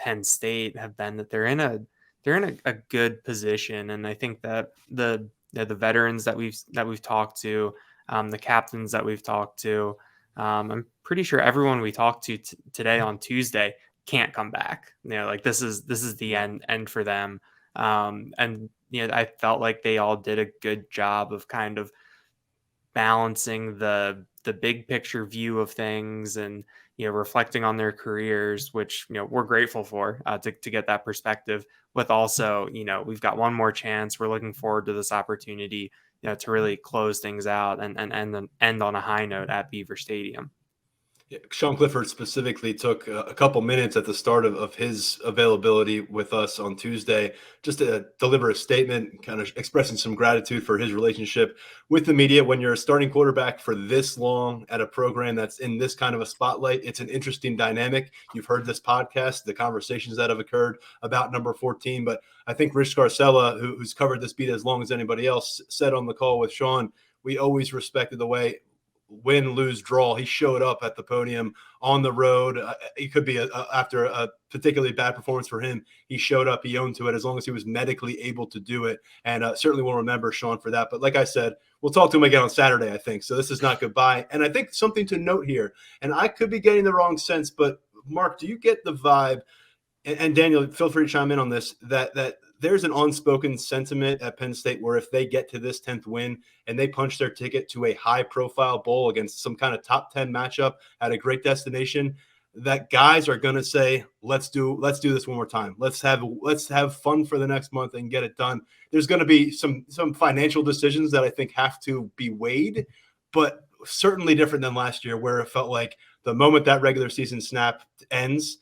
Speaker 4: Penn State have been that they're in a good position, and I think that the veterans that we've talked to, the captains that we've talked to, I'm pretty sure everyone we talked to today on Tuesday can't come back. Like this is the end for them, and I felt like they all did a good job of kind of balancing the big picture view of things and reflecting on their careers, which we're grateful for to get that perspective. With also we've got one more chance. We're looking forward to this opportunity to really close things out and end on a high note at Beaver Stadium.
Speaker 1: Yeah, Sean Clifford specifically took a couple minutes at the start of his availability with us on Tuesday just to deliver a statement, kind of expressing some gratitude for his relationship with the media. When you're a starting quarterback for this long at a program that's in this kind of a spotlight, it's an interesting dynamic. You've heard this podcast, the conversations that have occurred about number 14, but I think Rich Scarcella, who's covered this beat as long as anybody else, said on the call with Sean, we always respected the way, win, lose, draw, he showed up at the podium on the road. It could be after a particularly bad performance for him. He showed up, he owned to it as long as he was medically able to do it. And certainly we'll remember Sean for that. But like I said, we'll talk to him again on Saturday, I think. So this is not goodbye. And I think something to note here, and I could be getting the wrong sense, but Mark, do you get the vibe, and Daniel, feel free to chime in on this, that there's an unspoken sentiment at Penn State where if they get to this 10th win and they punch their ticket to a high-profile bowl against some kind of top 10 matchup at a great destination, that guys are going to say, let's do this one more time. Let's have fun for the next month and get it done. There's going to be some financial decisions that I think have to be weighed, but certainly different than last year where it felt like the moment that regular season snap ends,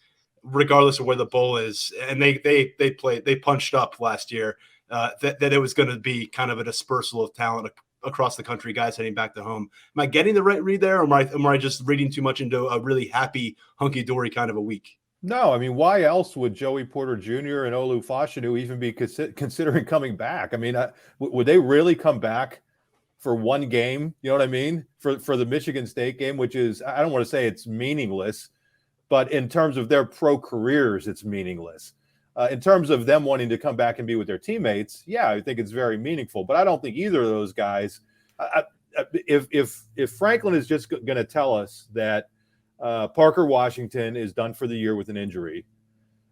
Speaker 1: regardless of where the bowl is, and they punched up last year, that it was going to be kind of a dispersal of talent across the country, guys heading back to home. Am I getting the right read there, or am I just reading too much into a really happy, hunky-dory kind of a week?
Speaker 3: No, I mean, why else would Joey Porter Jr. and Olu Fashanu even be considering coming back? I mean, would they really come back for one game? You know what I mean? For the Michigan State game, which is, I don't want to say it's meaningless, but in terms of their pro careers, it's meaningless. In terms of them wanting to come back and be with their teammates, yeah, I think it's very meaningful. But I don't think either of those guys If Franklin is just going to tell us that Parker Washington is done for the year with an injury,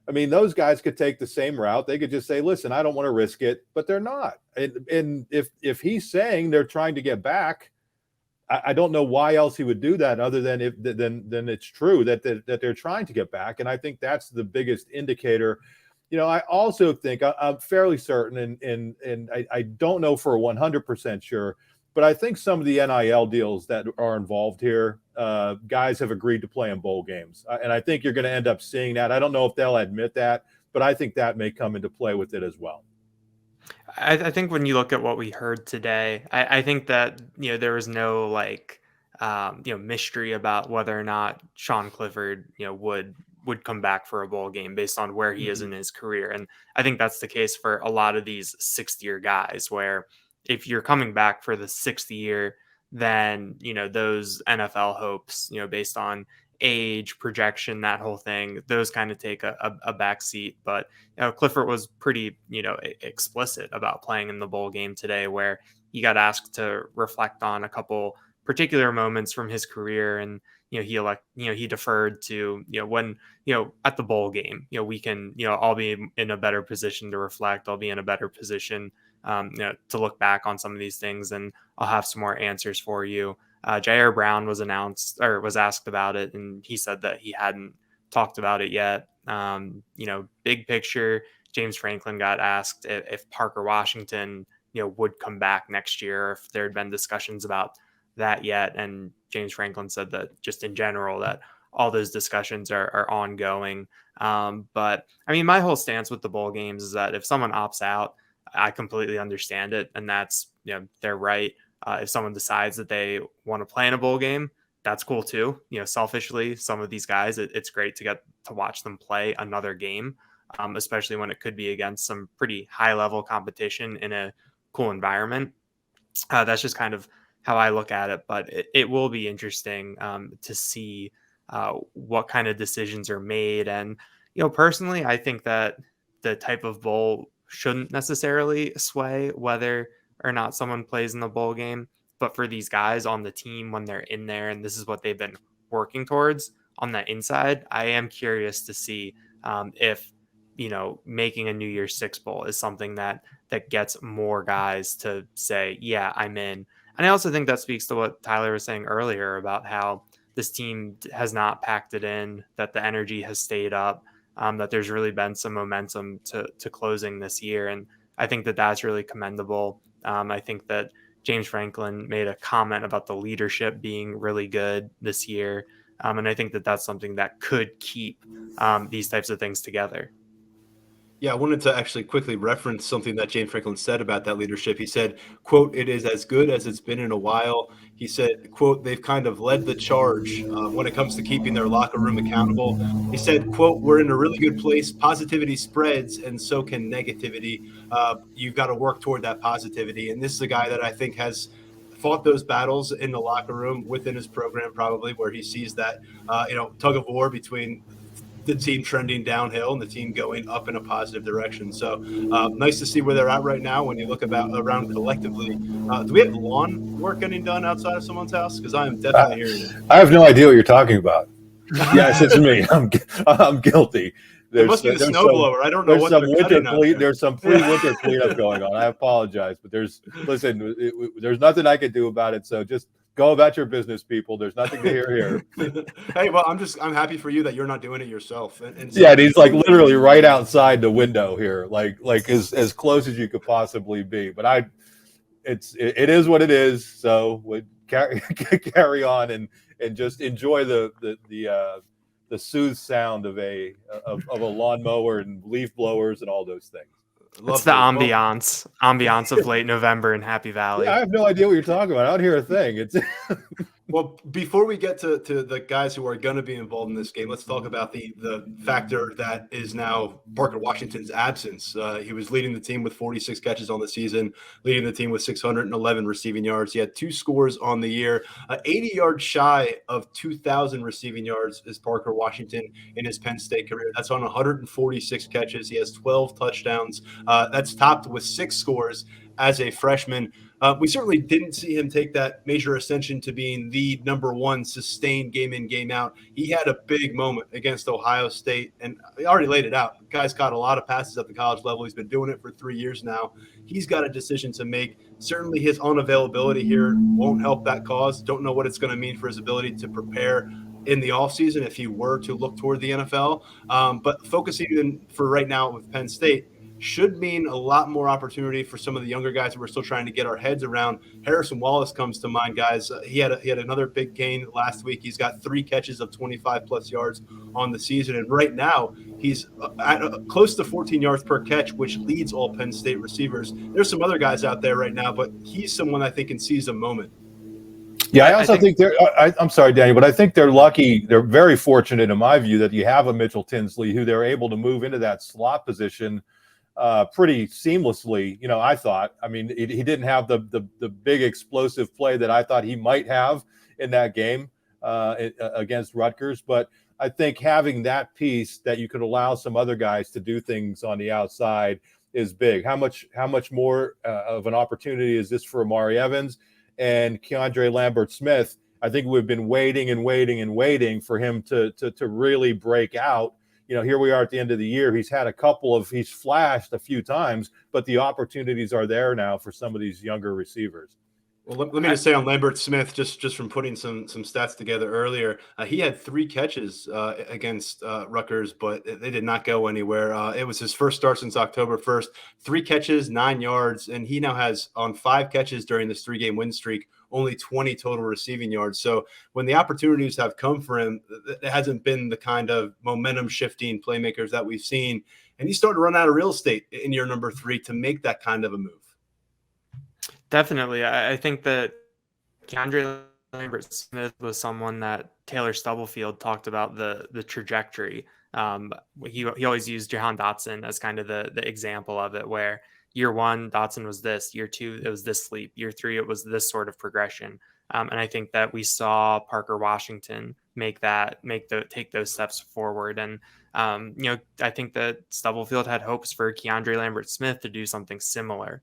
Speaker 3: I mean, those guys could take the same route. They could just say, listen, I don't want to risk it, but they're not. And if he's saying they're trying to get back, I don't know why else he would do that other than then it's true that they're trying to get back. And I think that's the biggest indicator. I also think I'm fairly certain, and I don't know for 100% sure, but I think some of the NIL deals that are involved here, guys have agreed to play in bowl games. And I think you're going to end up seeing that. I don't know if they'll admit that, but I think that may come into play with it as well.
Speaker 4: I think when you look at what we heard today, I think that, there was no mystery about whether or not Sean Clifford, would come back for a bowl game based on where he is in his career. And I think that's the case for a lot of these 6th-year guys, where if you're coming back for the 6th year, then, those NFL hopes, based on age, projection, that whole thing, those kind of take a back seat. But, Clifford was pretty, explicit about playing in the bowl game today, where he got asked to reflect on a couple particular moments from his career. And, he deferred to, when, at the bowl game, we can, I'll be in a better position to reflect. I'll be in a better position to look back on some of these things, and I'll have some more answers for you. Jair Brown was asked about it, and he said that he hadn't talked about it yet. Big picture, James Franklin got asked if Parker Washington, would come back next year, if there had been discussions about that yet. And James Franklin said that just in general, that all those discussions are ongoing. But I mean, my whole stance with the bowl games is that if someone opts out, I completely understand it. And that's, they're right. If someone decides that they want to play in a bowl game, that's cool too. Selfishly, some of these guys, it's great to get to watch them play another game, especially when it could be against some pretty high level competition in a cool environment. That's just kind of how I look at it. But it will be interesting to see what kind of decisions are made. And, personally, I think that the type of bowl shouldn't necessarily sway whether or not someone plays in the bowl game. But for these guys on the team, when they're in there, and this is what they've been working towards on the inside, I am curious to see if, making a New Year's Six bowl is something that gets more guys to say, yeah, I'm in. And I also think that speaks to what Tyler was saying earlier about how this team has not packed it in, that the energy has stayed up, that there's really been some momentum to closing this year. And I think that that's really commendable. I think that James Franklin made a comment about the leadership being really good this year. And I think that that's something that could keep these types of things together.
Speaker 1: Yeah, I wanted to actually quickly reference something that James Franklin said about that leadership. He said, quote, "It is as good as it's been in a while." He said, quote, "They've kind of led the charge when it comes to keeping their locker room accountable." He said, quote, "We're in a really good place. Positivity spreads, and so can negativity. You've got to work toward that positivity." And this is a guy that I think has fought those battles in the locker room within his program, probably, where he sees that, tug of war between the team trending downhill and the team going up in a positive direction. So nice to see where they're at right now. When you look around collectively, do we have lawn work getting done outside of someone's house? Because I am definitely hearing it.
Speaker 3: I have no idea what you're talking about. Yes, it's me. I'm guilty.
Speaker 1: It must be the snowblower. I don't know what they're cutting out there.
Speaker 3: There's some pre-winter cleanup going on. I apologize, but there's nothing I can do about it. So just go about your business, people. There's nothing to hear here.
Speaker 1: Hey, well, I'm happy for you that you're not doing it yourself. And
Speaker 3: yeah, and he's like literally right outside the window here, like as close as you could possibly be. But it is what it is. So we carry on and just enjoy the soothed sound of a lawnmower and leaf blowers and all those things.
Speaker 4: It's the ambiance of late November in Happy Valley.
Speaker 3: Yeah, I have no idea what you're talking about. I don't hear a thing. It's
Speaker 1: well, before we get to the guys who are going to be involved in this game, let's talk about the factor that is now Parker Washington's absence. He was leading the team with 46 catches on the season, leading the team with 611 receiving yards. He had 2 scores on the year, 80 yards shy of 2,000 receiving yards is Parker Washington in his Penn State career. That's on 146 catches. He has 12 touchdowns. That's topped with 6 scores as a freshman. We certainly didn't see him take that major ascension to being the number one sustained game in, game out. He had a big moment against Ohio State, and he already laid it out. The guy's caught a lot of passes at the college level. He's been doing it for 3 years now. He's got a decision to make. Certainly his unavailability here won't help that cause. Don't know what it's going to mean for his ability to prepare in the offseason if he were to look toward the NFL. But focusing for right now with Penn State should mean a lot more opportunity for some of the younger guys that we're still trying to get our heads around. Harrison Wallace comes to mind, guys. He had another big gain last week. He's got 3 catches of 25-plus yards on the season. And right now, he's at close to 14 yards per catch, which leads all Penn State receivers. There's some other guys out there right now, but he's someone I think can seize a moment.
Speaker 3: Yeah, I also think they're I'm sorry, Daniel, but I think they're lucky. They're very fortunate, in my view, that you have a Mitchell Tinsley who they're able to move into that slot position pretty seamlessly. I thought. I mean, he didn't have the big explosive play that I thought he might have in that game against Rutgers, but I think having that piece that you could allow some other guys to do things on the outside is big. How much more of an opportunity is this for Amari Evans and Keandre Lambert-Smith? I think we've been waiting for him to really break out. Here we are at the end of the year. He's flashed a few times, but the opportunities are there now for some of these younger receivers.
Speaker 1: Well, let me just say on Lambert-Smith, just from putting some stats together earlier, he had 3 catches against Rutgers, but they did not go anywhere. It was his first start since October 1st. 3 catches, 9 yards, and he now has, on 5 catches during this 3-game win streak, only 20 total receiving yards. So when the opportunities have come for him, it hasn't been the kind of momentum-shifting playmakers that we've seen. And he's starting to run out of real estate in year number 3 to make that kind of a move.
Speaker 4: Definitely. I think that Keandre Lambert-Smith was someone that Taylor Stubblefield talked about the trajectory. He always used Jahan Dotson as kind of the example of it, where year 1, Dotson was this, year 2, it was this leap, year 3, it was this sort of progression. And I think that we saw Parker Washington take those steps forward. And, I think that Stubblefield had hopes for Keandre Lambert-Smith to do something similar.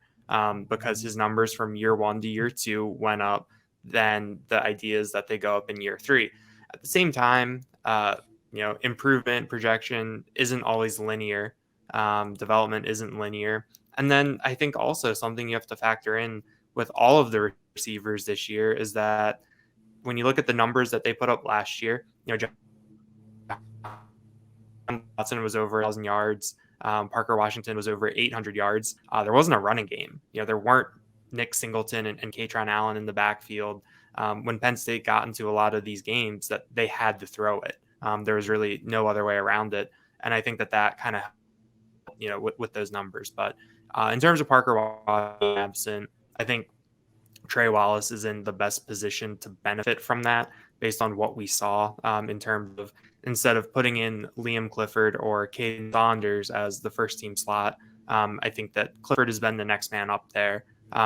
Speaker 4: Because his numbers from year 1 to year 2 went up, then the idea is that they go up in year 3. At the same time, improvement projection isn't always linear. Development isn't linear. And then I think also something you have to factor in with all of the receivers this year is that when you look at the numbers that they put up last year, John Watson was over 1,000 yards. Parker Washington was over 800 yards. There wasn't a running game. There weren't Nick Singleton and Katron Allen in the backfield. When Penn State got into a lot of these games, that they had to throw it. There was really no other way around it. And I think that kind of, with those numbers. But in terms of Parker Washington absent, I think Trey Wallace is in the best position to benefit from that based on what we saw in terms of, instead of putting in Liam Clifford or Caden Saunders as the first team slot, I think that Clifford has been the next man up there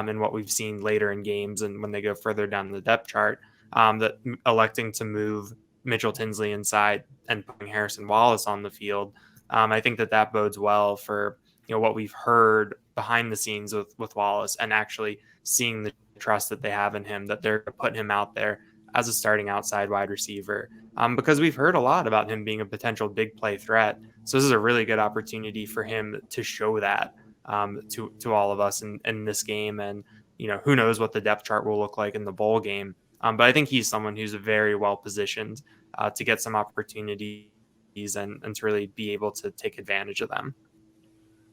Speaker 4: in what we've seen later in games and when they go further down the depth chart, that electing to move Mitchell Tinsley inside and putting Harrison Wallace on the field. I think that bodes well for what we've heard behind the scenes with Wallace, and actually seeing the trust that they have in him, that they're putting him out there as a starting outside wide receiver, because we've heard a lot about him being a potential big play threat. So this is a really good opportunity for him to show that to all of us in this game. And, who knows what the depth chart will look like in the bowl game. But I think he's someone who's very well positioned to get some opportunities and to really be able to take advantage of them.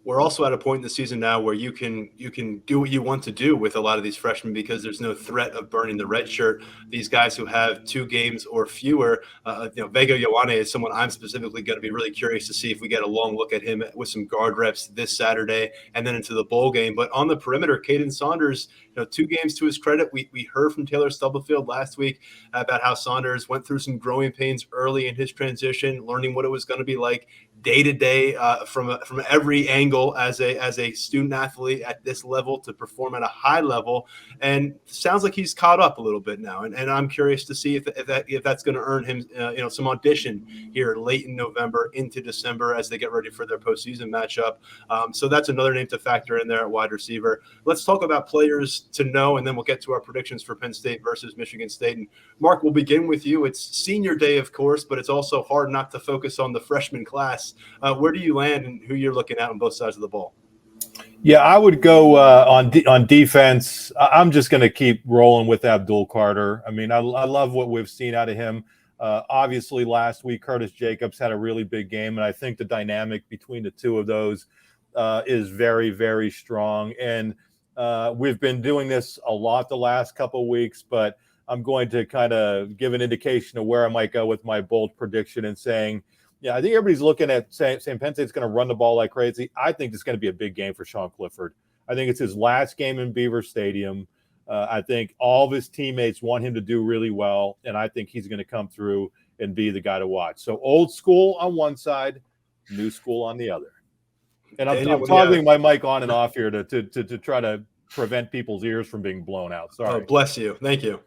Speaker 1: We're also at a point in the season now where you can do what you want to do with a lot of these freshmen, because there's no threat of burning the red shirt. These guys who have 2 games or fewer, Vega Ioane is someone I'm specifically going to be really curious to see if we get a long look at him with some guard reps this Saturday and then into the bowl game. But on the perimeter, Caden Saunders, 2 games to his credit. We heard from Taylor Stubblefield last week about how Saunders went through some growing pains early in his transition, learning what it was going to be like day to day from every angle as a student athlete at this level to perform at a high level, and sounds like he's caught up a little bit now. And I'm curious to see if that's going to earn him some audition here late in November into December as they get ready for their postseason matchup. So that's another name to factor in there at wide receiver. Let's talk about players to know, and then we'll get to our predictions for Penn State versus Michigan State. And Mark, we'll begin with you. It's senior day, of course, but it's also hard not to focus on the freshman class. Where do you land and who you're looking at on both sides of the ball?
Speaker 3: Yeah, I would go on defense. I'm just going to keep rolling with Abdul Carter. I mean, I love what we've seen out of him. Obviously, last week, Curtis Jacobs had a really big game, and I think the dynamic between the two of those is very, very strong. And we've been doing this a lot the last couple of weeks, but I'm going to kind of give an indication of where I might go with my bold prediction and saying, yeah, I think everybody's looking at saying Penn State's going to run the ball like crazy. I think it's going to be a big game for Sean Clifford. I think it's his last game in Beaver Stadium. I think all of his teammates want him to do really well, and I think he's going to come through and be the guy to watch. So old school on one side, new school on the other. And I'm toggling my mic on and off here to try to prevent people's ears from being blown out. Sorry.
Speaker 1: Oh, bless you. Thank you.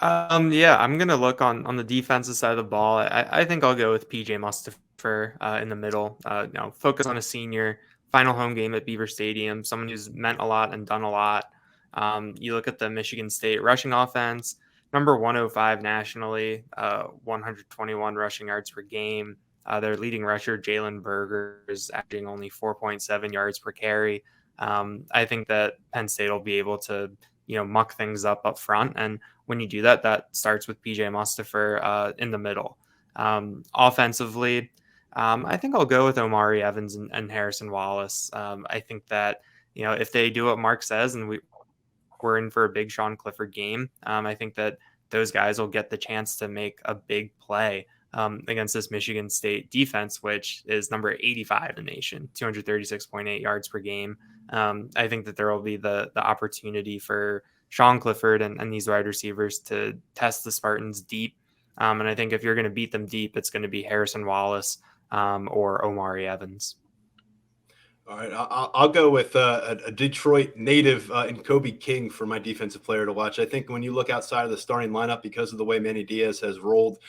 Speaker 4: Yeah, I'm gonna look on the defensive side of the ball. I think I'll go with PJ Mustipher in the middle. Focus on a senior, final home game at Beaver Stadium, someone who's meant a lot and done a lot. You look at the Michigan State rushing offense, number 105 nationally, 121 rushing yards per game. Their leading rusher, Jalen Berger, is averaging only 4.7 yards per carry. I think that Penn State will be able to muck things up front. And when you do that, that starts with PJ Mustipher in the middle. Offensively, I think I'll go with Omari Evans and Harrison Wallace. I think that, if they do what Mark says and we're in for a big Sean Clifford game, I think that those guys will get the chance to make a big play against this Michigan State defense, which is number 85 in the nation, 236.8 yards per game. I think that there will be the opportunity for Sean Clifford and these wide receivers to test the Spartans deep. And I think if you're going to beat them deep, it's going to be Harrison Wallace or Omari Evans.
Speaker 1: All right, I'll go with a Detroit native in Kobe King for my defensive player to watch. I think when you look outside of the starting lineup, because of the way Manny Diaz has rolled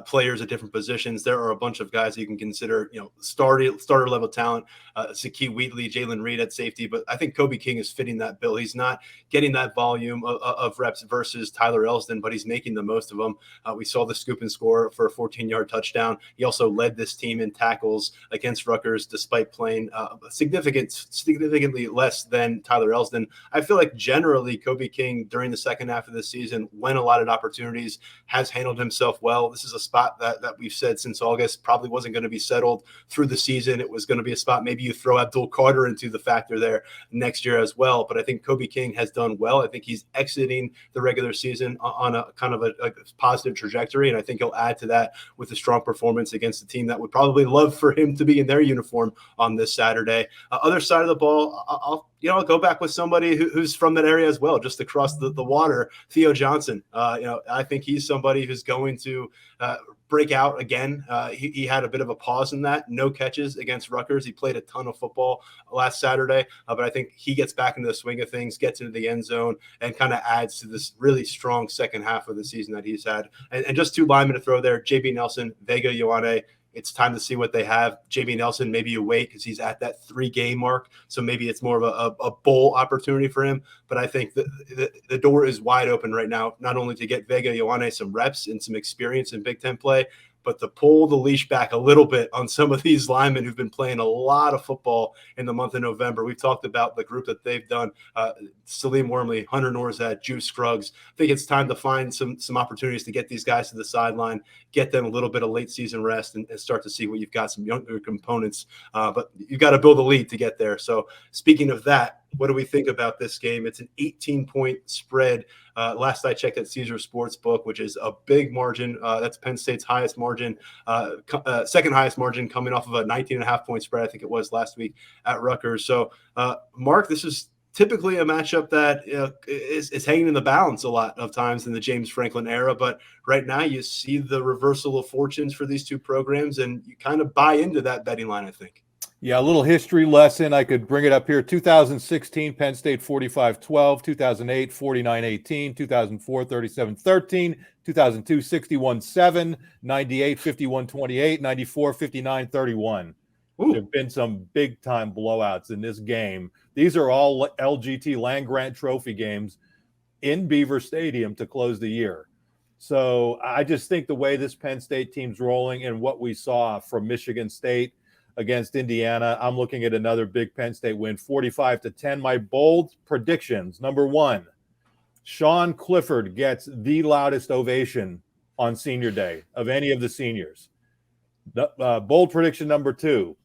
Speaker 1: players at different positions, there are a bunch of guys you can consider, starter level talent. Zakee Wheatley, Jalen Reed at safety, but I think Kobe King is fitting that bill. He's not getting that volume of reps versus Tyler Elsdon, but he's making the most of them. We saw the scoop and score for a 14-yard touchdown. He also led this team in tackles against Rutgers, despite playing significantly less than Tyler Elsdon. I feel like generally Kobe King during the second half of the season, when allotted opportunities, has handled himself well. This is a spot that we've said since August probably wasn't going to be settled through the season. It was going to be a spot maybe you throw Abdul Carter into the factor there next year as well. But I think Kobe King has done well. I think he's exiting the regular season on a kind of a positive trajectory, and I think he'll add to that with a strong performance against a team that would probably love for him to be in their uniform on this Saturday. Other side of the ball, I'll go back with somebody who's from that area as well, just across the water, Theo Johnson. I think he's somebody who's going to break out again. He had a bit of a pause in that. No catches against Rutgers. He played a ton of football last Saturday, but I think he gets back into the swing of things, gets into the end zone, and kind of adds to this really strong second half of the season that he's had. And just two linemen to throw there, J.B. Nelson, Vega Ioane. It's time to see what they have. J.B. Nelson, maybe you wait because he's at that 3-game mark. So maybe it's more of a bowl opportunity for him. But I think the door is wide open right now, not only to get Vega Ioane some reps and some experience in Big Ten play, but to pull the leash back a little bit on some of these linemen who've been playing a lot of football in the month of November. We've talked about the group that they've done, Salim Wormley, Hunter Norzad, Juice Scruggs. I think it's time to find some opportunities to get these guys to the sideline, get them a little bit of late season rest, and start to see what you've got, some younger components. But you've got to build a lead to get there. So speaking of that, what do we think about this game? It's an 18-point spread. Last I checked at Caesar Sportsbook, which is a big margin. That's Penn State's highest margin, second highest margin, coming off of a 19.5-point spread, I think it was last week at Rutgers. So, Mark, this is typically a matchup that is hanging in the balance a lot of times in the James Franklin era. But right now you see the reversal of fortunes for these two programs, and you kind of buy into that betting line, I think.
Speaker 3: Yeah, a little history lesson. I could bring it up here. 2016, Penn State 45-12, 2008, 49-18, 2004, 37-13, 2002, 61-7, 98, 51-28, 94, 59-31. There have been some big-time blowouts in this game. These are all LGT land-grant trophy games in Beaver Stadium to close the year. So I just think the way this Penn State team's rolling and what we saw from Michigan State against Indiana, I'm looking at another big Penn State win, 45-10. My bold predictions: number one, Sean Clifford gets the loudest ovation on senior day of any of the seniors. Bold prediction number two,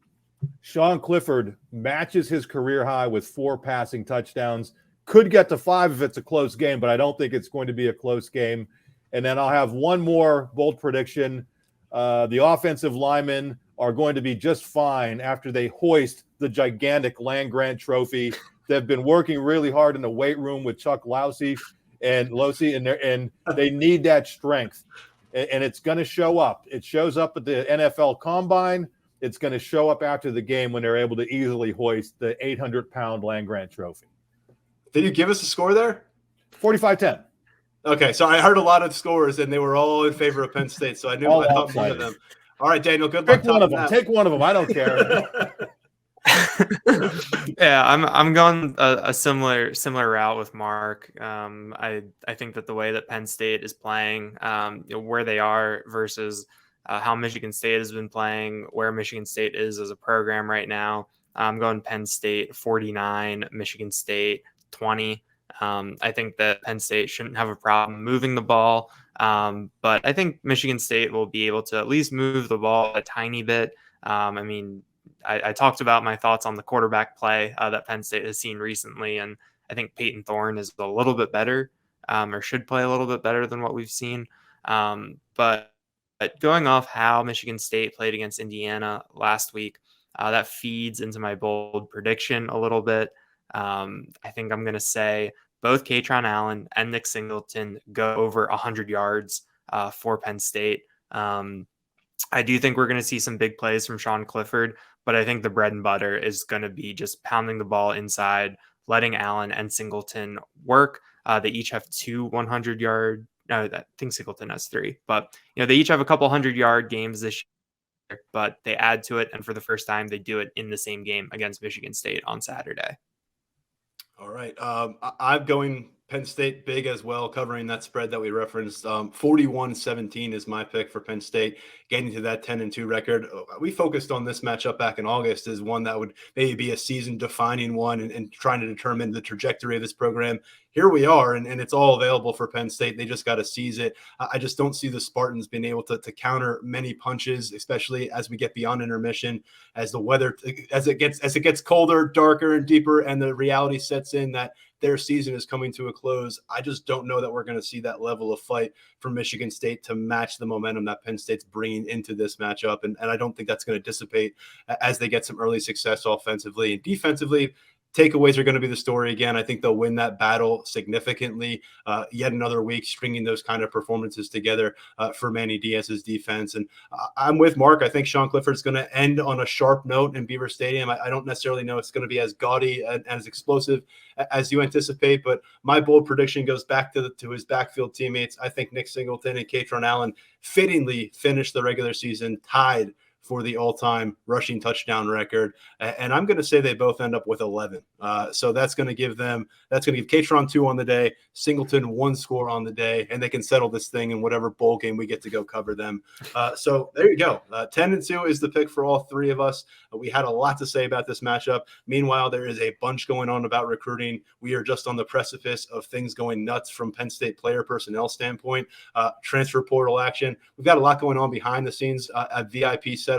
Speaker 3: Sean Clifford matches his career high with 4 passing touchdowns. Could get to 5 if it's a close game, but I don't think it's going to be a close game. And then I'll have one more bold prediction. The offensive linemen are going to be just fine after they hoist the gigantic land-grant trophy. They've been working really hard in the weight room with Chuck Losey, and they need that strength. And it's going to show up. It shows up at the NFL Combine. It's going to show up after the game when they're able to easily hoist the 800-pound land-grant trophy.
Speaker 1: Did you give us a score there?
Speaker 3: 45-10.
Speaker 1: Okay, so I heard a lot of scores, and they were all in favor of Penn State, so I knew I thought one of them. All right, Daniel, good luck.
Speaker 3: Pick one of them. Take one of them. I don't care.
Speaker 4: Yeah, I'm going a similar route with Mark. I think that the way that Penn State is playing, where they are versus how Michigan State has been playing, where Michigan State is as a program right now, I'm going Penn State 49, Michigan State 20. I think that Penn State shouldn't have a problem moving the ball. But I think Michigan State will be able to at least move the ball a tiny bit. I mean, I talked about my thoughts on the quarterback play that Penn State has seen recently, and I think Peyton Thorne is a little bit better, or should play a little bit better than what we've seen. But going off how Michigan State played against Indiana last week, that feeds into my bold prediction a little bit. I think I'm going to say both Kaytron Allen and Nick Singleton go over 100 yards for Penn State. I do think we're going to see some big plays from Sean Clifford, but I think the bread and butter is going to be just pounding the ball inside, letting Allen and Singleton work. They each have 2 100-yard. No, I think Singleton has 3, but they each have a couple 100-yard games this year, but they add to it, and for the first time, they do it in the same game against Michigan State on Saturday.
Speaker 1: All right. I'm going Penn State big as well, covering that spread that we referenced. 41-17 is my pick for Penn State, getting to that 10-2 record. We focused on this matchup back in August as one that would maybe be a season-defining one and trying to determine the trajectory of this program. Here we are, and it's all available for Penn State. They just got to seize it. I just don't see the Spartans being able to counter many punches, especially as we get beyond intermission, as the weather, as it gets colder, darker, and deeper, and the reality sets in that their season is coming to a close. I just don't know that we're going to see that level of fight from Michigan State to match the momentum that Penn State's bringing into this matchup. And I don't think that's going to dissipate as they get some early success offensively and defensively. Takeaways are going to be the story again. I think they'll win that battle significantly. Yet another week stringing those kind of performances together for Manny Diaz's defense. And I'm with Mark. I think Sean Clifford's going to end on a sharp note in Beaver Stadium. I don't necessarily know it's going to be as gaudy and as explosive as you anticipate, but my bold prediction goes back to his backfield teammates. I think Nick Singleton and Kaytron Allen fittingly finished the regular season tied for the all-time rushing touchdown record. And I'm going to say they both end up with 11. So that's going to give Kaytron 2 on the day, Singleton 1 score on the day, and they can settle this thing in whatever bowl game we get to go cover them. So there you go. 10-2 is the pick for all 3 of us. We had a lot to say about this matchup. Meanwhile, there is a bunch going on about recruiting. We are just on the precipice of things going nuts from Penn State player personnel standpoint, transfer portal action. We've got a lot going on behind the scenes at VIP setup.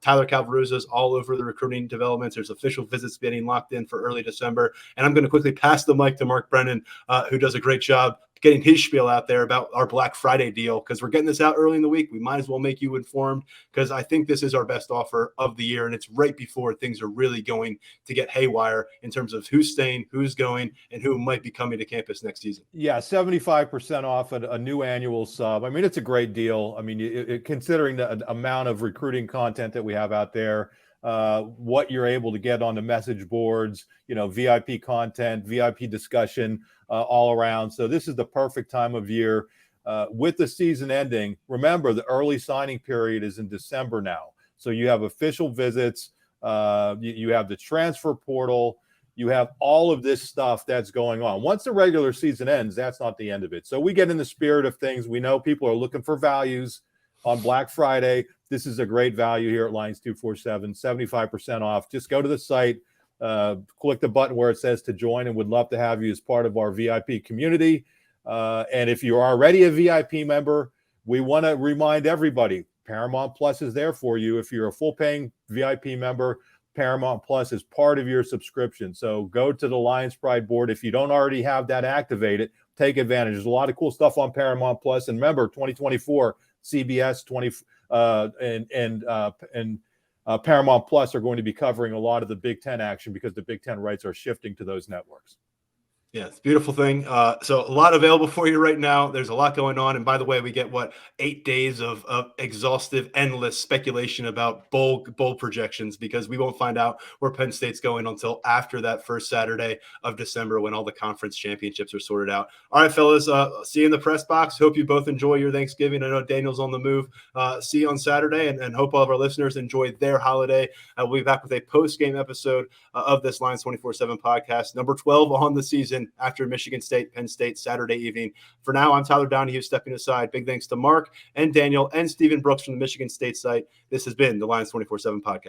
Speaker 1: Tyler Calvaruza's all over the recruiting developments. There's official visits getting locked in for early December. And I'm going to quickly pass the mic to Mark Brennan, who does a great job getting his spiel out there about our Black Friday deal, because we're getting this out early in the week. We might as well make you informed, because I think this is our best offer of the year, and it's right before things are really going to get haywire in terms of who's staying, who's going, and who might be coming to campus next season.
Speaker 3: Yeah, 75% off a new annual sub. I mean, it's a great deal. I mean, considering the amount of recruiting content that we have out there, what you're able to get on the message boards, VIP content, VIP discussion, all around. So this is the perfect time of year. With the season ending, remember the early signing period is in December now. So you have official visits, you have the transfer portal, you have all of this stuff that's going on. Once the regular season ends, that's not the end of it. So we get in the spirit of things. We know people are looking for values on Black Friday. This is a great value here at Lions247, 75% off. Just go to the site, click the button where it says to join, and would love to have you as part of our VIP community. And if you're already a VIP member, we want to remind everybody, Paramount Plus is there for you. If you're a full paying VIP member, Paramount Plus is part of your subscription. So go to the Lions Pride board. If you don't already have that activated, take advantage. There's a lot of cool stuff on Paramount Plus. And remember, 2024, CBS and Paramount Plus are going to be covering a lot of the Big Ten action, because the Big Ten rights are shifting to those networks.
Speaker 1: Yeah, it's a beautiful thing. So a lot available for you right now. There's a lot going on. And by the way, we get 8 days of exhaustive, endless speculation about bowl projections, because we won't find out where Penn State's going until after that first Saturday of December, when all the conference championships are sorted out. All right, fellas, see you in the press box. Hope you both enjoy your Thanksgiving. I know Daniel's on the move. See you on Saturday, and hope all of our listeners enjoy their holiday. We'll be back with a post-game episode of this Lions247 podcast, number 12 on the season, after Michigan State, Penn State, Saturday evening. For now, I'm Tyler Donohue, stepping aside. Big thanks to Mark and Daniel and Stephen Brooks from the Michigan State site. This has been the Lions247 Podcast.